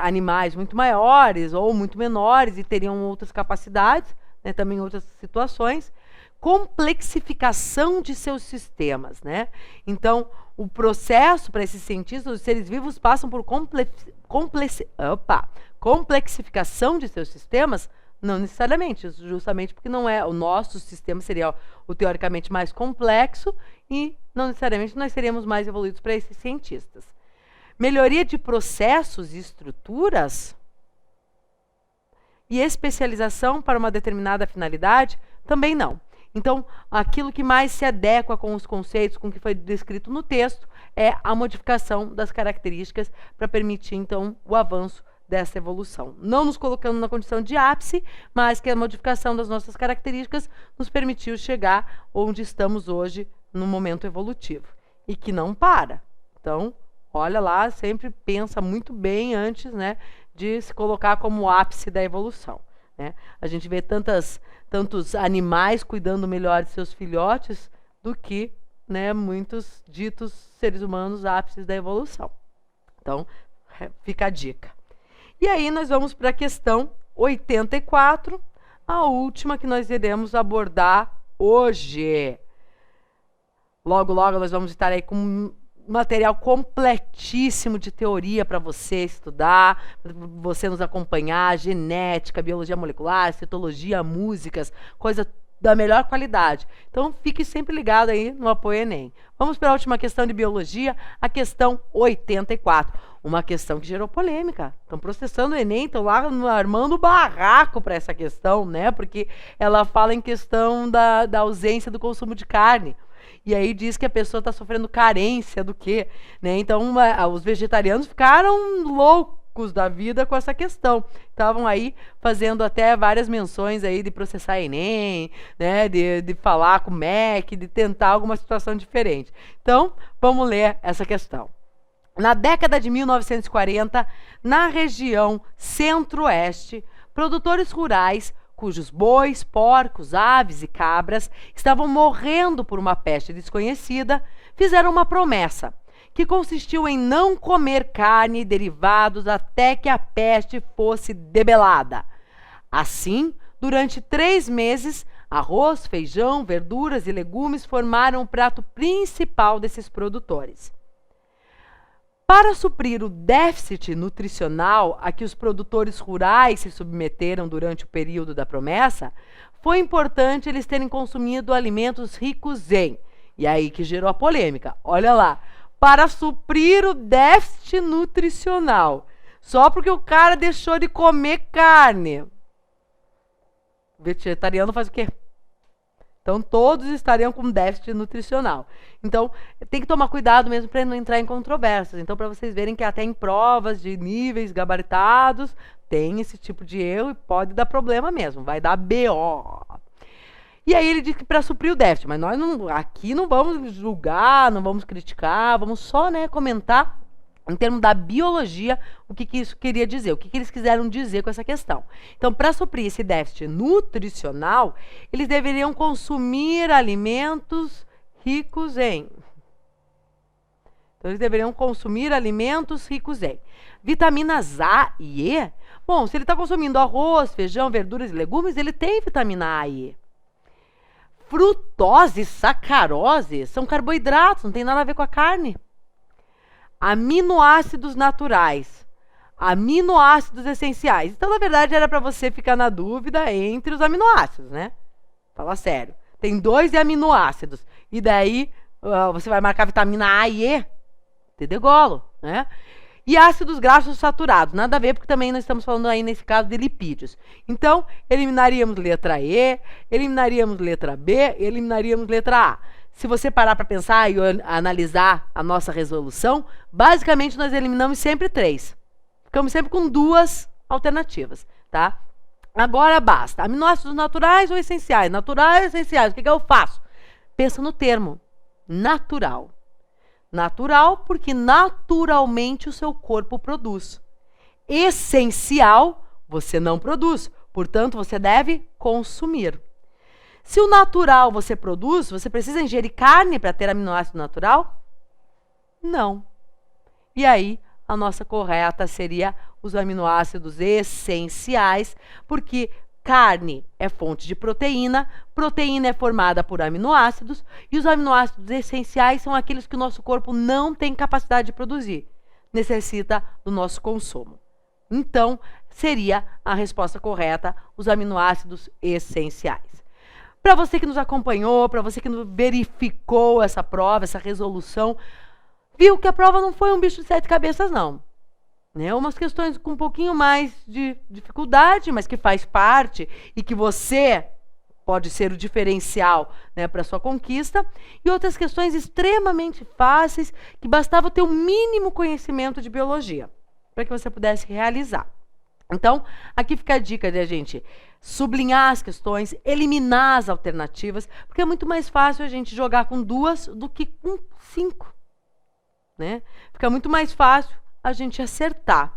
animais muito maiores ou muito menores e teriam outras capacidades, né, também outras situações. Complexificação de seus sistemas, né? Então, o processo para esses cientistas, os seres vivos passam por complexificação de seus sistemas. Não necessariamente, justamente porque não é, o nosso sistema seria o teoricamente mais complexo e não necessariamente nós seríamos mais evoluídos para esses cientistas. Melhoria de processos e estruturas e especialização para uma determinada finalidade, também não. Então, aquilo que mais se adequa com os conceitos, com o que foi descrito no texto, é a modificação das características para permitir, então, o avanço dessa evolução. Não nos colocando na condição de ápice, mas que a modificação das nossas características nos permitiu chegar onde estamos hoje no momento evolutivo. E que não para. Então, olha lá, sempre pensa muito bem antes, né, de se colocar como ápice da evolução, né? A gente vê tantos animais cuidando melhor de seus filhotes do que, né, muitos ditos seres humanos ápices da evolução. Então, fica a dica. E aí nós vamos para a questão 84, a última que nós iremos abordar hoje. Logo, logo nós vamos estar aí com um material completíssimo de teoria para você estudar, para você nos acompanhar, genética, biologia molecular, citologia, músicas, coisa da melhor qualidade. Então, fique sempre ligado aí no Apoio Enem. Vamos para a última questão de biologia, a questão 84. Uma questão que gerou polêmica. Estão processando o Enem, estão lá armando barraco para essa questão, né? Porque ela fala em questão da ausência do consumo de carne. E aí diz que a pessoa está sofrendo carência do quê? Né? Então, os vegetarianos ficaram loucos da vida com essa questão. Estavam aí fazendo até várias menções aí de processar Enem, né? de falar com o MEC, de tentar alguma situação diferente. Então, vamos ler essa questão. Na década de 1940, na região centro-oeste, produtores rurais cujos bois, porcos, aves e cabras estavam morrendo por uma peste desconhecida, fizeram uma promessa, que consistiu em não comer carne e derivados até que a peste fosse debelada. Assim, durante 3 meses, arroz, feijão, verduras e legumes formaram o prato principal desses produtores. Para suprir o déficit nutricional a que os produtores rurais se submeteram durante o período da promessa, foi importante eles terem consumido alimentos ricos em... E aí que gerou a polêmica. Olha lá. Para suprir o déficit nutricional. Só porque o cara deixou de comer carne. O vegetariano faz o quê? Então, todos estariam com déficit nutricional. Então, tem que tomar cuidado mesmo para não entrar em controvérsias. Então, para vocês verem que até em provas de níveis gabaritados, tem esse tipo de erro e pode dar problema mesmo. Vai dar BO. E aí ele diz que para suprir o déficit. Mas nós aqui não vamos julgar, não vamos criticar, vamos só, né, comentar em termos da biologia, o que isso queria dizer, o que eles quiseram dizer com essa questão. Então, para suprir esse déficit nutricional, eles deveriam consumir alimentos ricos em... Então, eles deveriam consumir alimentos ricos em vitaminas A e E. Bom, se ele está consumindo arroz, feijão, verduras e legumes, ele tem vitamina A e E. Frutose e sacarose são carboidratos, não tem nada a ver com a carne. Aminoácidos naturais, aminoácidos essenciais. Então, na verdade, era para você ficar na dúvida entre os aminoácidos, né? Fala sério. Tem 2 aminoácidos. E daí, você vai marcar vitamina A e E, T-degolo, né? E ácidos graxos saturados, nada a ver, porque também nós estamos falando aí, nesse caso, de lipídios. Então, eliminaríamos letra E, eliminaríamos letra B, eliminaríamos letra A. Se você parar para pensar e analisar a nossa resolução, basicamente nós eliminamos sempre 3. Ficamos sempre com 2 alternativas, tá? Agora basta. Aminoácidos naturais ou essenciais? Naturais ou essenciais? O que eu faço? Pensa no termo natural. Natural porque naturalmente o seu corpo produz. Essencial, você não produz. Portanto, você deve consumir. Se o natural você produz, você precisa ingerir carne para ter aminoácido natural? Não. E aí, a nossa correta seria os aminoácidos essenciais, porque carne é fonte de proteína, proteína é formada por aminoácidos, e os aminoácidos essenciais são aqueles que o nosso corpo não tem capacidade de produzir, necessita do nosso consumo. Então, seria a resposta correta, os aminoácidos essenciais. Para você que nos acompanhou, para você que verificou essa prova, essa resolução, viu que a prova não foi um bicho de 7 cabeças, não. Né? Umas questões com um pouquinho mais de dificuldade, mas que faz parte e que você pode ser o diferencial, né, para a sua conquista. E outras questões extremamente fáceis, que bastava ter um mínimo conhecimento de biologia, para que você pudesse realizar. Então, aqui fica a dica de a gente sublinhar as questões, eliminar as alternativas, porque é muito mais fácil a gente jogar com 2 do que com 5. Né? Fica muito mais fácil a gente acertar.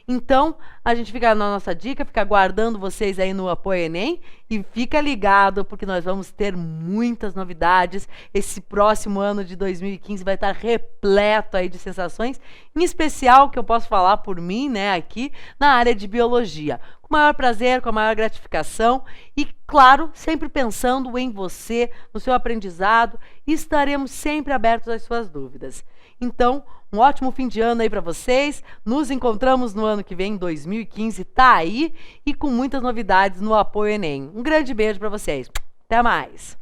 Então, a gente fica na nossa dica, fica aguardando vocês aí no Apoio Enem e fica ligado, porque nós vamos ter muitas novidades. Esse próximo ano de 2015 vai estar repleto aí de sensações, em especial, que eu posso falar por mim, né, aqui na área de biologia. Com o maior prazer, com a maior gratificação e, claro, sempre pensando em você, no seu aprendizado, e estaremos sempre abertos às suas dúvidas. Então, um ótimo fim de ano aí para vocês. Nos encontramos no ano que vem, 2015, tá aí, e com muitas novidades no Apoio Enem. Um grande beijo para vocês. Até mais!